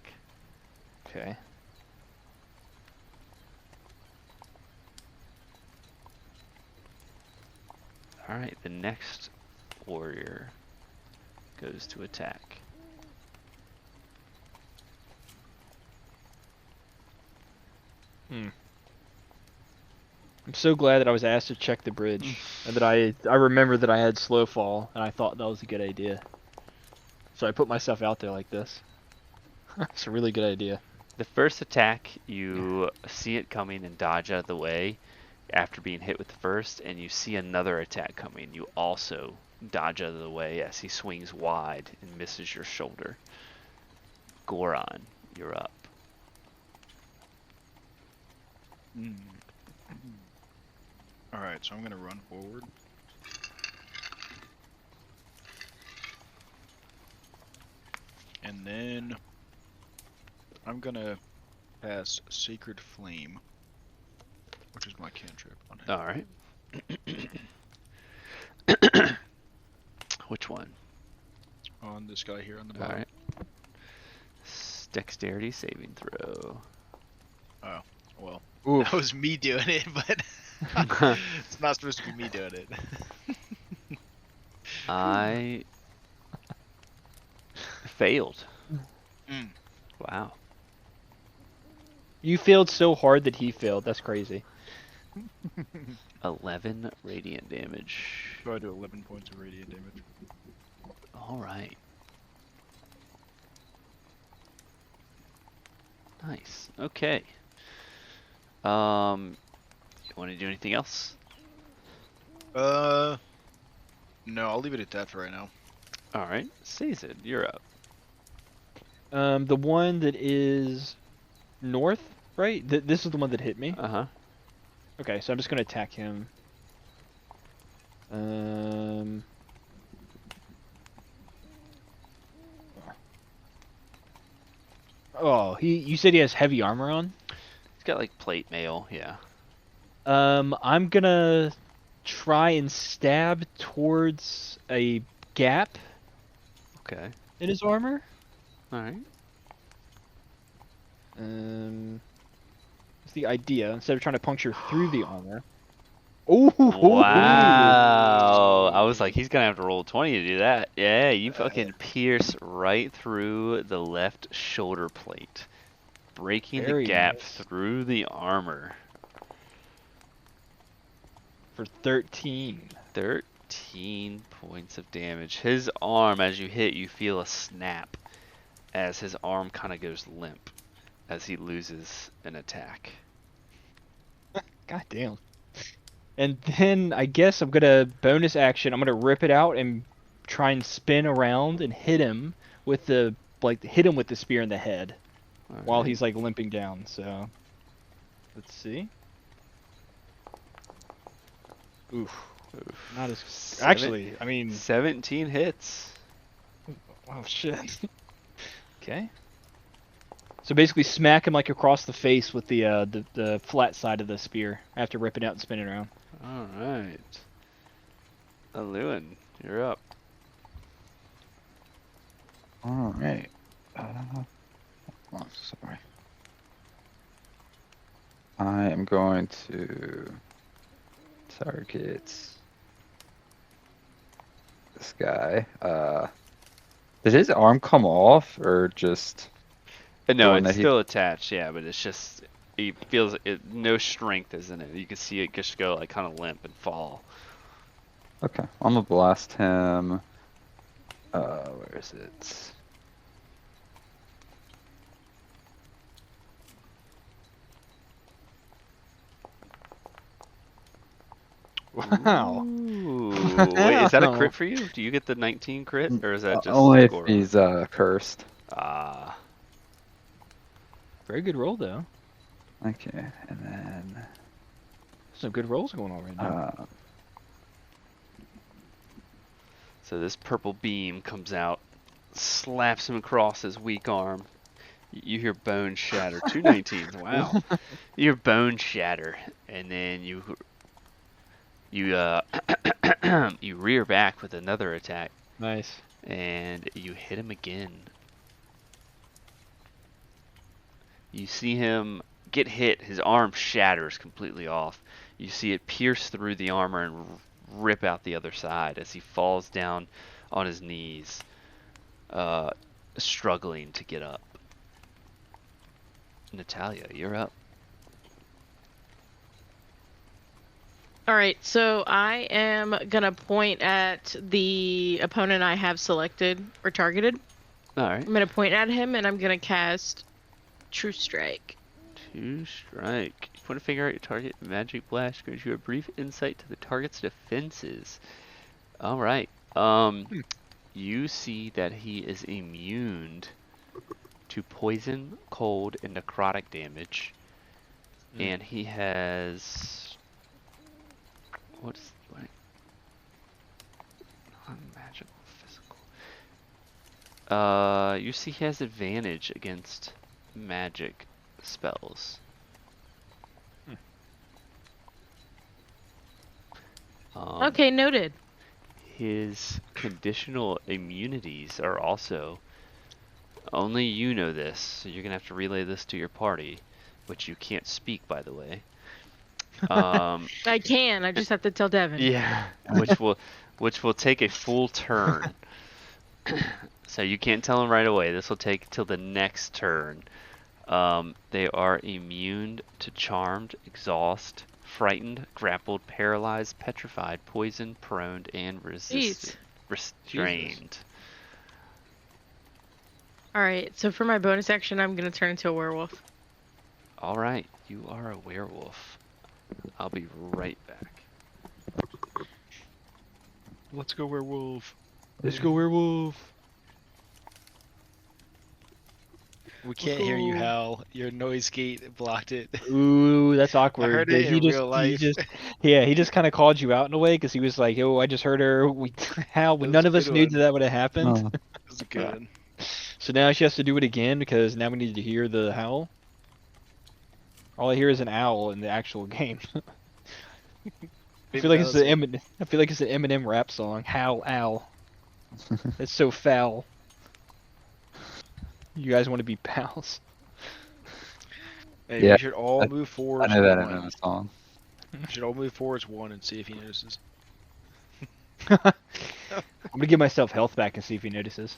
Okay. Alright, the next warrior goes to attack. I'm so glad that I was asked to check the bridge, and that I remember that I had slow fall, and I thought that was a good idea. So I put myself out there like this. It's a really good idea. The first attack, you see it coming and dodge out of the way after being hit with the first, and you see another attack coming. You also dodge out of the way as he swings wide and misses your shoulder. Goron, you're up. Alright, so I'm gonna run forward. And then I'm gonna cast Sacred Flame, which is my cantrip on him. Alright. Which one? On this guy here on the bottom. Alright. Dexterity saving throw. Well, Oof. that was me doing it, but it's not supposed to be me doing it. I failed. Mm. Wow. You failed so hard that he failed. That's crazy. 11 radiant damage. So I do 11 points of radiant damage. Alright. Nice. Okay. You want to do anything else? No, I'll leave it at that for right now. Alright. Season, you're up. The one that is north, right? This is the one that hit me. Uh-huh. Okay, so I'm just gonna attack him. Oh, you said he has heavy armor on? He's got like plate mail, yeah. I'm gonna try and stab towards a gap Okay. in his armor. Alright. That's the idea. Instead of trying to puncture through the armor. Oh! Wow. I was like, he's gonna have to roll 20 to do that. Yeah, you fucking pierce right through the left shoulder plate, breaking Very the gap nice. through the armor. For 13. 13 points of damage. His arm, as you hit, you feel a snap as his arm kind of goes limp as he loses an attack. God damn. And then I guess I'm gonna bonus action. I'm gonna rip it out and try and spin around and hit him with the spear in the head while Alright. he's like limping down. So let's see. Oof. Not as actually. I mean, 17 hits. oh shit. Okay. So basically, smack him like across the face with the flat side of the spear. I have to rip it out and spin it around. Alright. Lewin, you're up. All right. Oh, sorry. I am going to target this guy. Did his arm come off or just? No, one it's that he- still attached, yeah, but it's just, he feels no strength is in it. You can see it just go like kind of limp and fall. Okay, I'm gonna blast him. Where is it? Wow. Ooh, wait, is that a crit for you? Do you get the 19 crit, or is that just Only if score? he's cursed. Ah, Very good roll though. Okay, and then Some good rolls going on right now. so this purple beam comes out, slaps him across his weak arm. You hear bone shatter. 2 19s, wow. You hear bone shatter, and then you you rear back with another attack, Nice. and you hit him again. You see him get hit, his arm shatters completely off. You see it pierce through the armor and rip out the other side as he falls down on his knees, struggling to get up. Natalia, you're up. All right, so I am gonna point at the opponent I have selected or targeted. Alright. I'm gonna point at him and I'm gonna cast True Strike. 2 strike. You point a finger at your target. Magic Blast gives you a brief insight to the target's defenses. Alright. You see that he is immune to poison, cold, and necrotic damage. And he has... what? Non-magical physical. You see he has advantage against magic spells. Okay, noted. His conditional immunities are also, only you know this, so you're gonna have to relay this to your party, which you can't speak, by the way. I can. I just have to tell Devin. Yeah, which will take a full turn. So you can't tell him right away. This will take till the next turn. They are immune to charmed, exhaust, frightened, grappled, paralyzed, petrified, poisoned, prone, and restrained. All right, so for my bonus action, I'm gonna turn into a werewolf. All right, you are a werewolf. I'll be right back. Let's go werewolf. Let's go werewolf. We can't hear you, Hal. Your noise gate blocked it. Ooh, that's awkward. I heard But it in real life. He just kind of called you out in a way because he was like, "Oh, I just heard her." Hal, That none was of a us good knew one. that would have happened. Oh. That was a good one. So now she has to do it again because now we need to hear the howl. All I hear is an owl in the actual game. I feel like it's the Eminem. I feel like it's an Eminem rap song. Howl, owl. It's so foul. You guys want to be pals? Hey, Yeah, we should all move I forwards know that one. in the song. We should all move forwards one and see if he notices. I'm gonna give myself health back and see if he notices.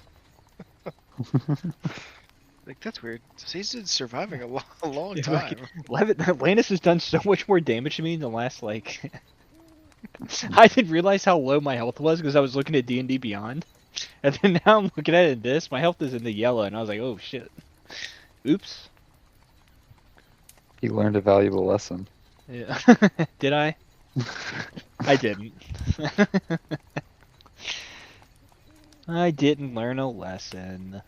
Like, that's weird. Caesar's surviving a long Yeah, time. Atlantis has done so much more damage to me in the last like. I didn't realize how low my health was because I was looking at D&D Beyond, and then now I'm looking at it in this. My health is in the yellow, and I was like, "Oh shit! Oops." He learned a valuable lesson. Yeah. Did I? I didn't. I didn't learn a lesson.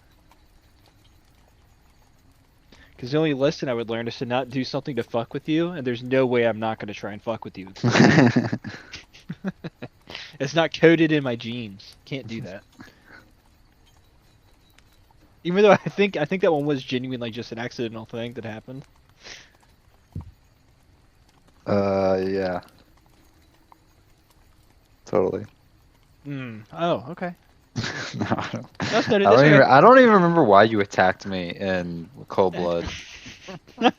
Because the only lesson I would learn is to not do something to fuck with you, and there's no way I'm not going to try and fuck with you. It's not coded in my genes. Can't do that. Even though I think that one was genuinely just an accidental thing that happened. Yeah. Totally. Oh, okay. No, I don't. That's not it. That's okay. I don't even remember why you attacked me in cold blood. Yeah,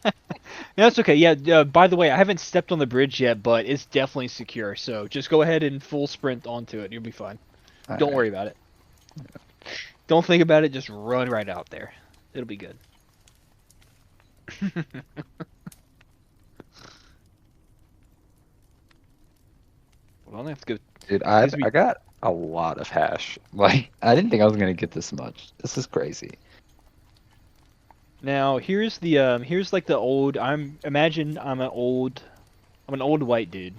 that's okay. Yeah, by the way, I haven't stepped on the bridge yet, but it's definitely secure. So just go ahead and full sprint onto it. You'll be fine. Don't Alright. worry about it. Don't think about it. Just run right out there. It'll be good. Well, I have to go. Dude, I Excuse me. got a lot of hash. Like, I didn't think I was gonna get this much. This is crazy. Now here's the here's like the old. Imagine I'm an old white dude,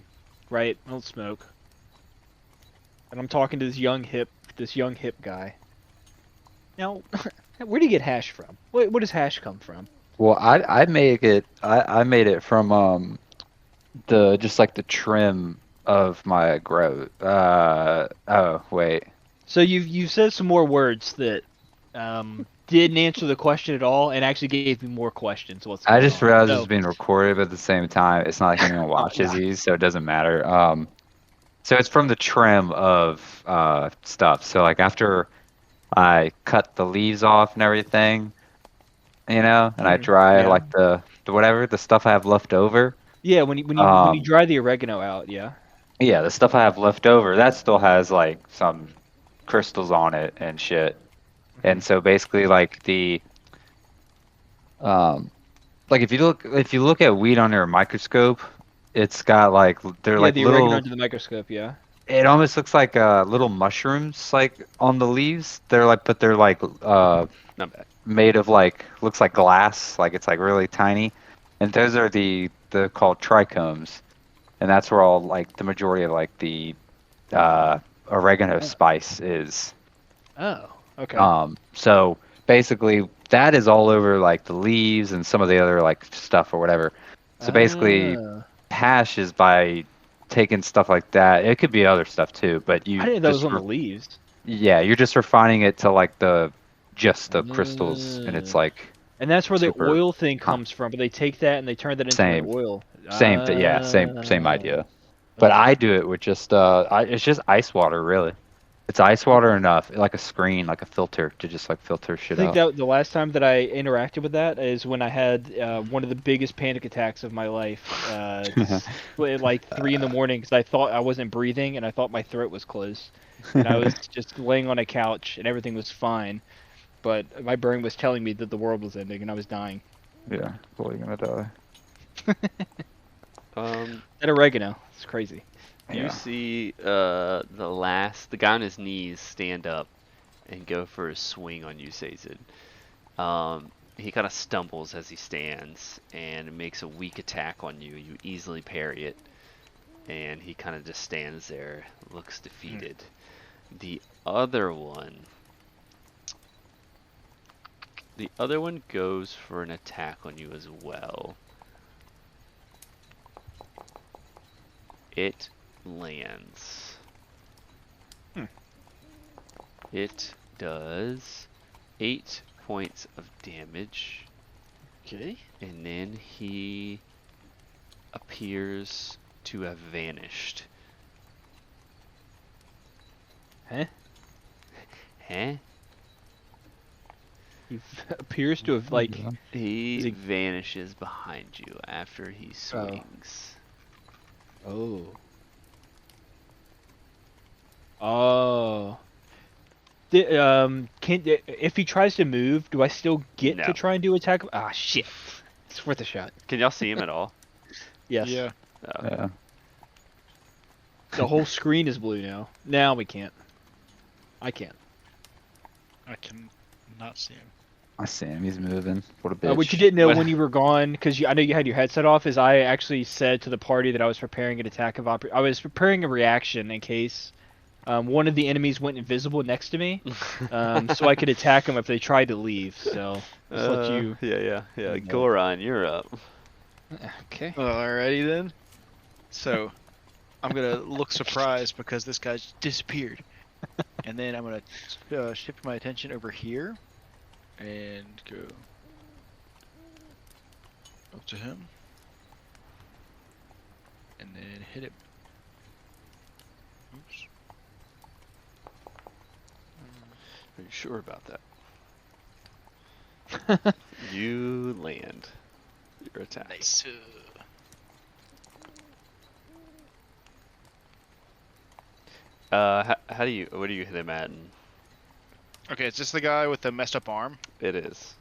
right? I don't smoke, and I'm talking to this young hip guy. Now, where do you get hash from? Where does hash come from? Well, I made it. I made it from the just like the trim of my grow. Oh wait. So you've said some more words that didn't answer the question at all, and actually gave me more questions. What's I going just on. realized So- it's being recorded, but at the same time, it's not like anyone watches these, so it doesn't matter. So it's from the trim of stuff. So like after I cut the leaves off and everything, you know, and I dry yeah. like the whatever the stuff I have left over. Yeah, when you dry the oregano out, yeah. Yeah, the stuff I have left over, that still has like some crystals on it and shit. And so basically like the like if you look at weed under a microscope, it's got like they're like the little oregano under the microscope, yeah. it almost looks like little mushrooms like on the leaves. They're like but they're like Not bad. made of like looks like glass, like it's like really tiny. And those are they're called trichomes. And that's where all like the majority of like the oregano spice is. Oh, okay. So basically that is all over like the leaves and some of the other like stuff or whatever. So basically Ah. hash is by taking stuff like that. It could be other stuff too, but you I didn't know that was just on the leaves. yeah, you're just refining it to like the crystals and it's like And that's where the super oil thing comes from. But they take that and they turn that into Same. the oil. same idea. But I do it with just it's just ice water really. It's ice water enough, like a screen, like a filter to just like filter I shit think out. that the last time that I interacted with that is when I had one of the biggest panic attacks of my life. At like 3 in the morning because I thought I wasn't breathing and I thought my throat was closed. And I was just laying on a couch and everything was fine. But my brain was telling me that the world was ending and I was dying. Yeah, well, you're gonna die. That oregano. It's crazy. You Yeah. see the guy on his knees stand up and go for a swing on you, Sazed. He kind of stumbles as he stands and makes a weak attack on you. You easily parry it, and he kind of just stands there, looks defeated. The other one goes for an attack on you as well. It lands. It does 8 points of damage, Okay. and then he appears to have vanished. Huh? Huh? He appears to have like. He Is he- vanishes behind you after he swings. Oh. Oh. If he tries to move, do I still get No. to try and do attack? Ah, shit. It's worth a shot. Can y'all see him at all? Yes. Yeah. Oh. Yeah. The whole screen is blue now. Now we can't. I can't. I can not see him. I see him. He's moving. What a bitch. What you didn't know What- when you were gone, because I know you had your headset off, is I actually said to the party that I was preparing an attack of I was preparing a reaction in case one of the enemies went invisible next to me, so I could attack them if they tried to leave. So just let you. Yeah. know. Goron, you're up. Okay. Alrighty then. So, I'm gonna look surprised because this guy's disappeared, and then I'm gonna shift my attention over here, and go up to him, and then hit it. Oops. Are you sure about that? You land your attack. Nice. How do you? What do you hit him at? And Okay, is this the guy with the messed up arm? it is.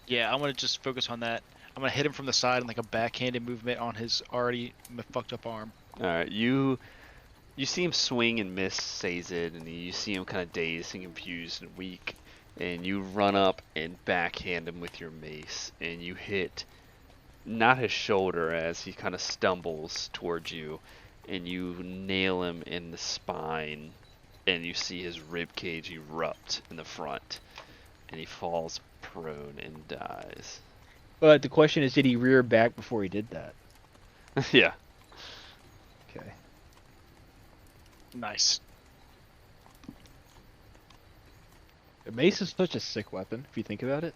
Yeah, I'm gonna just focus on that. I'm gonna hit him from the side in like a backhanded movement on his already fucked up arm. All right, you see him swing and miss Sazed, and you see him kind of dazed and confused and weak, and you run up and backhand him with your mace, and you hit not his shoulder as he kind of stumbles towards you, and you nail him in the spine, and you see his rib cage erupt in the front, and he falls prone and dies. But the question is, did he rear back before he did that? Yeah. Okay. Nice. A mace is such a sick weapon, if you think about it.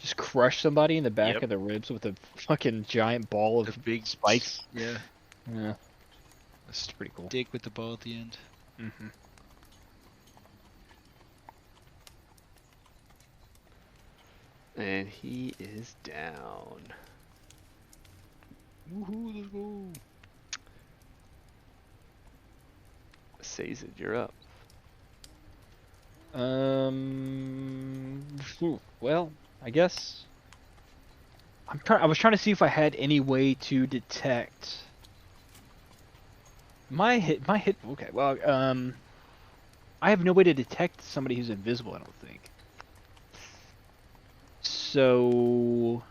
Just crush somebody in the back Yep. of the ribs with a fucking giant ball of The big spikes. Yeah. Yeah. That's pretty cool. Dig with the ball at the end. Mm-hmm. And he is down. Woohoo, let's go. Sazed, you're up. Well, I guess I was trying to see if I had any way to detect my hit. Okay, well, I have no way to detect somebody who's invisible. I don't think. So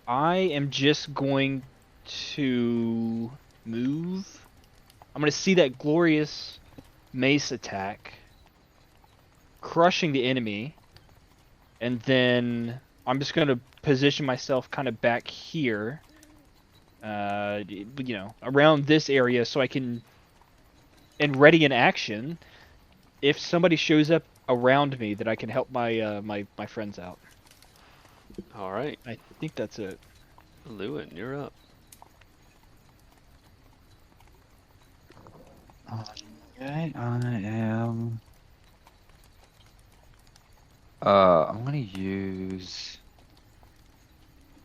I am just going to move. I'm going to see that glorious mace attack, crushing the enemy, and then I'm just going to position myself kind of back here, around this area so I can, and ready in action, if somebody shows up around me, that I can help my my friends out. All right, I think that's it. Lewin, you're up. Okay, I am. I'm gonna use.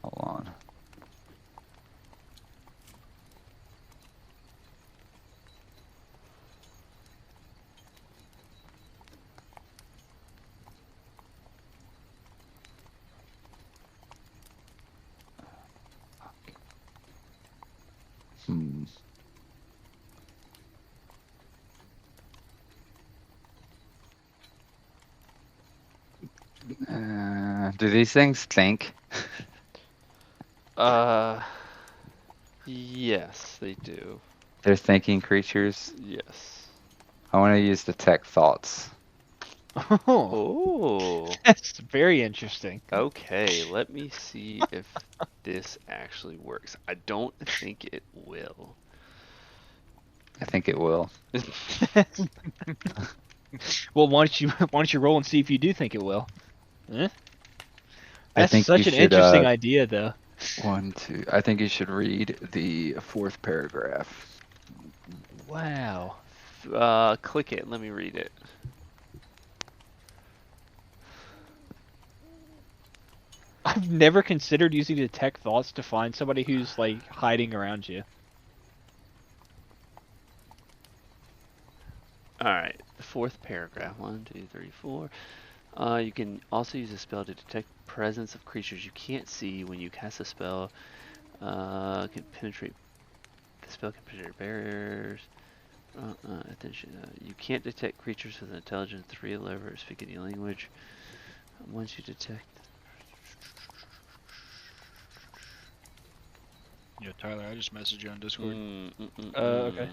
Hold on. Hmm. Do these things think? Yes, they do. They're thinking creatures. Yes. I want to use detect thoughts. Oh, Oh. that's very interesting. Okay, let me see if this actually works. I don't think it will. I think it will. Well, why don't you roll and see if you do think it will? Eh? I That's think such you an should, interesting idea, though. I think you should read the fourth paragraph. Wow. Click it. Let me read it. I've never considered using detect thoughts to find somebody who's like hiding around you. All right, the fourth paragraph. 1, 2, 3, 4. You can also use a spell to detect presence of creatures you can't see when you cast a spell. Can penetrate. The spell can penetrate barriers. Attention. You can't detect creatures with an intelligence 3 or lower or speak any language. Once you detect. Yo, Tyler, I just messaged you on Discord. Okay.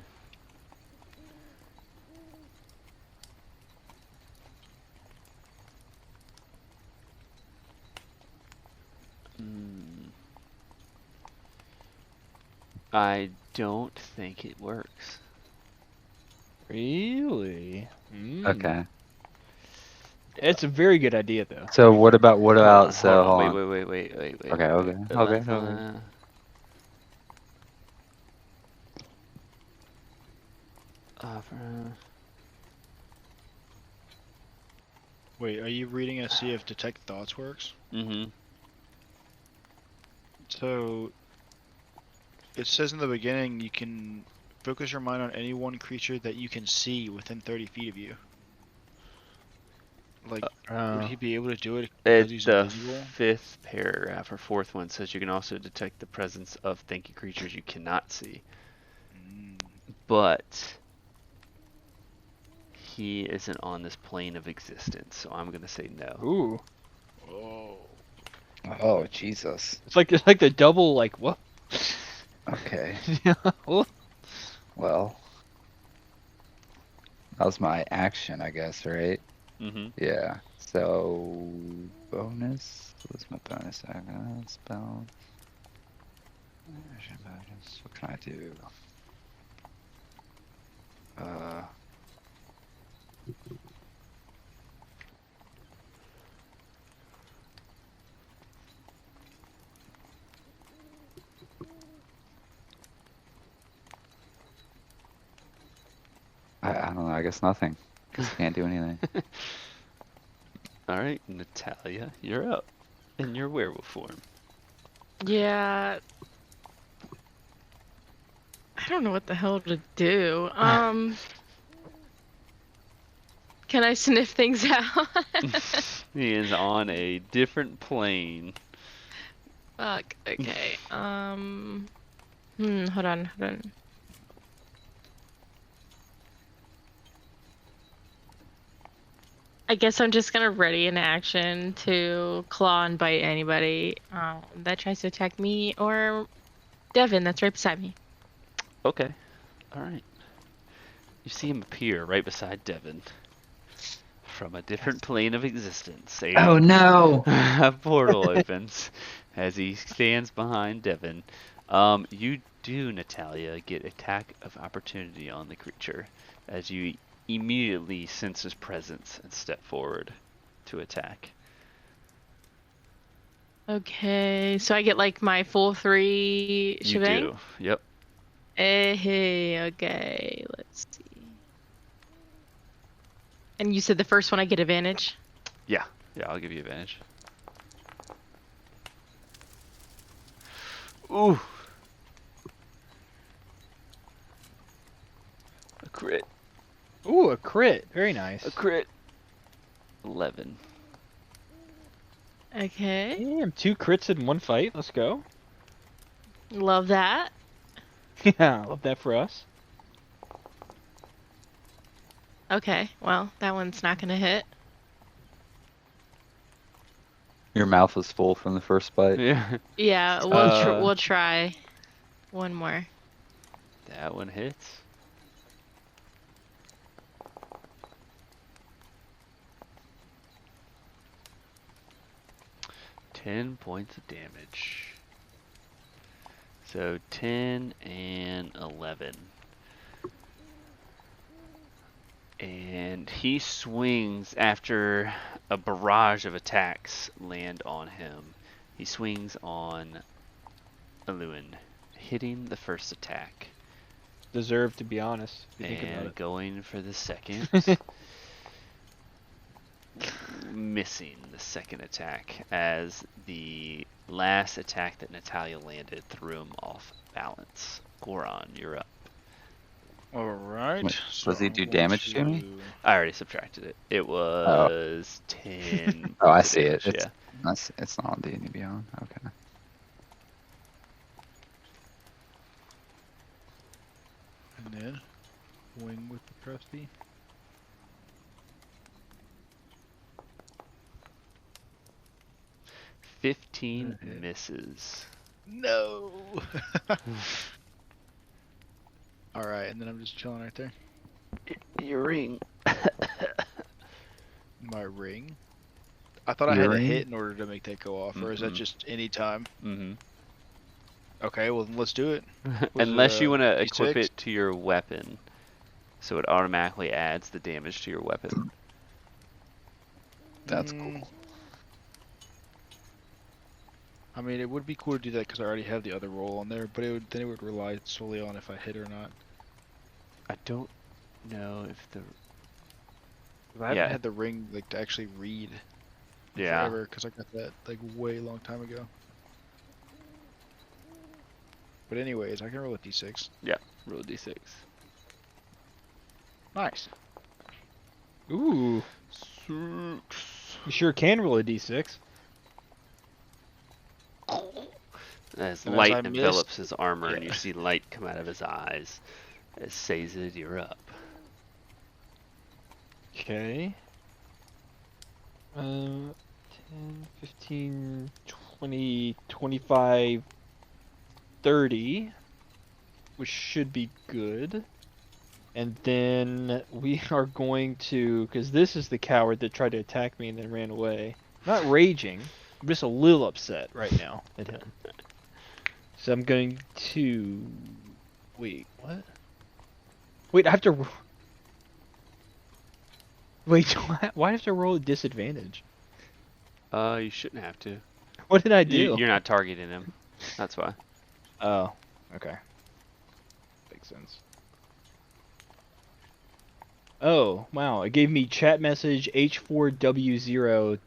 I don't think it works. Really? Okay. It's a very good idea, though. So what about Hold on, so hold wait, on. wait. Okay, okay, okay, okay. Wait, are you reading to see if detect thoughts works? Mm-hmm. So it says in the beginning you can focus your mind on any one creature that you can see within 30 feet of you. Like, would he be able to do it because he's The invisible? fifth paragraph or fourth one says you can also detect the presence of thinking creatures you cannot see. But he isn't on this plane of existence, so I'm gonna say no. Ooh. Oh. Oh Jesus. It's like the double like what? Okay. Oh. Well, that was my action, I guess, right? Mm-hmm. Yeah. So bonus. What's my bonus? Spell. What can I do? I don't know. I guess nothing. Can't do anything. All right, Natalia, you're up in your werewolf form. Yeah. I don't know what the hell to do. Can I sniff things out? He is on a different plane. Fuck. Okay. Hold on. I guess I'm just gonna ready an action to claw and bite anybody that tries to attack me or Devin that's right beside me. Okay. All right. You see him appear right beside Devin. From a different plane of existence. Oh no! A portal opens as he stands behind Devin. You do, Natalia, get attack of opportunity on the creature as you immediately sense his presence and step forward to attack. Okay, so I get like my full 3 You shebang? do. Yep. Hey, okay, let's see. And you said the first one I get advantage? Yeah. Yeah, I'll give you advantage. Ooh. A crit. Ooh, a crit. Very nice. A crit. 11. Okay, Damn, 2 crits in one fight. Let's go. love that. Yeah, love that for us. Okay, well, that one's not gonna hit. Your mouth was full from the first bite. Yeah. Yeah, we'll try one more. That one hits. Ten points of damage. So 10 and 11. And And he swings after a barrage of attacks land on him. He swings on Aluin, hitting the first attack. Deserved, to be honest. If you think about And it. going for the second. Missing the second attack as the last attack that Natalia landed threw him off balance. Goron, you're up. All right. Wait, so does he I'm do going damage to me? I already subtracted it. It was 10. Oh, I see it. damage, It's, yeah. it's not on D&D Beyond. Okay. And then wing with the trusty. Yeah. 15 hit. misses. No. All right, and then I'm just chilling right there. Your ring. My ring. I thought I had Your to ring? hit in order to make that go off, or is that Mm-mm. just any time? Mm-hmm. Okay, well then let's do it. Was Unless it, you want to equip D6? it to your weapon, so it automatically adds the damage to your weapon. That's Mm, cool. I mean, it would be cool to do that because I already have the other roll on there, but then it would rely solely on if I hit or not. I don't know if the 'Cause I haven't Yeah. had the ring like to actually read yeah. forever because I got that like way long time ago. But anyways, I can roll a d6. Roll d6. Nice. Ooh, 6. you sure can roll a d6. As And as light I missed- envelops his armor and yeah. you see light come out of his eyes. As Sazed, you're up. Okay. 10, 15, 20, 25, 30, which should be good. And then we are going to, because this is the coward that tried to attack me and then ran away. Not raging, I'm just a little upset right now at him. So I'm going to, wait, what? Wait, I have to. Wait, why do I have to roll a disadvantage? You shouldn't have to. What did I do? You're not targeting him. That's why. Oh, okay. Makes sense. Oh, wow. It gave me chat message H4W0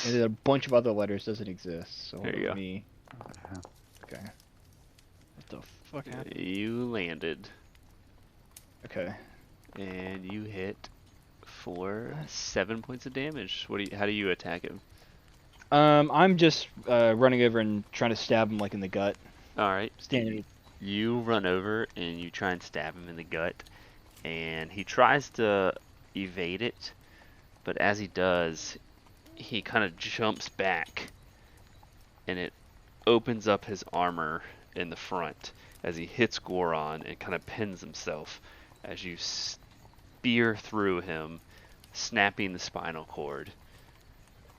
and then a bunch of other letters doesn't exist. So There you let go. me. Okay. What the fuck happened? You landed Okay. and you hit for 7 points of damage. How do you attack him? I'm just running over and trying to stab him like in the gut. Alright. Standing. You run over and you try and stab him in the gut, and he tries to evade it, but as he does, he kind of jumps back, and it opens up his armor in the front as he hits Goron and kind of pins himself as you spear through him, snapping the spinal cord,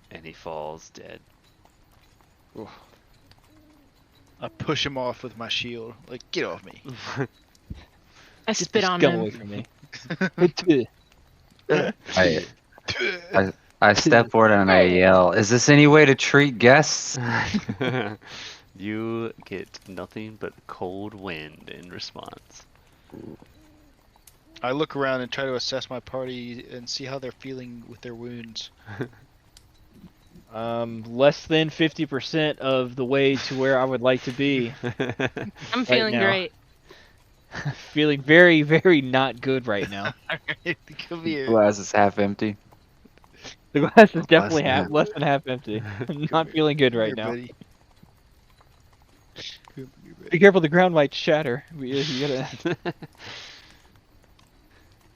and he falls dead. I push him off with my shield. Like, get off me. I Get spit this on scum him. away from me. I step forward and I yell, "Is this any way to treat guests?" You get nothing but cold wind in response. I look around and try to assess my party and see how they're feeling with their wounds. Less than 50% of the way to where I would like to be. I'm feeling now. great. Feeling very, very not good right now. Come here. Glass is half empty. The glass is definitely than half. less than half empty. I'm not feeling good right now. Buddy. Come here, buddy. Be careful, the ground might shatter. You gotta.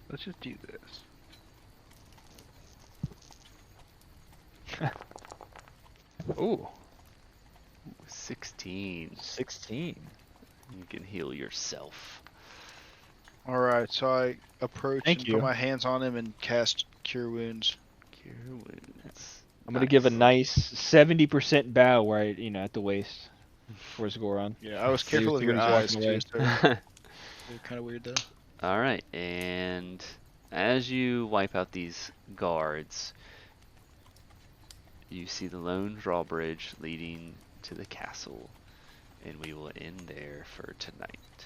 Let's just do this. Ooh, 16. 16. You can heal yourself. Alright, so I approach Thank and you. put my hands on him and cast Cure Wounds. Cure wounds. I'm gonna give a nice 70% bow right, at the waist. Where's Goron? Yeah, I was See, careful of figure your he's eyes walking away. too, so they're kind of weird though. Alright, and as you wipe out these guards, you see the lone drawbridge leading to the castle, and we will end there for tonight.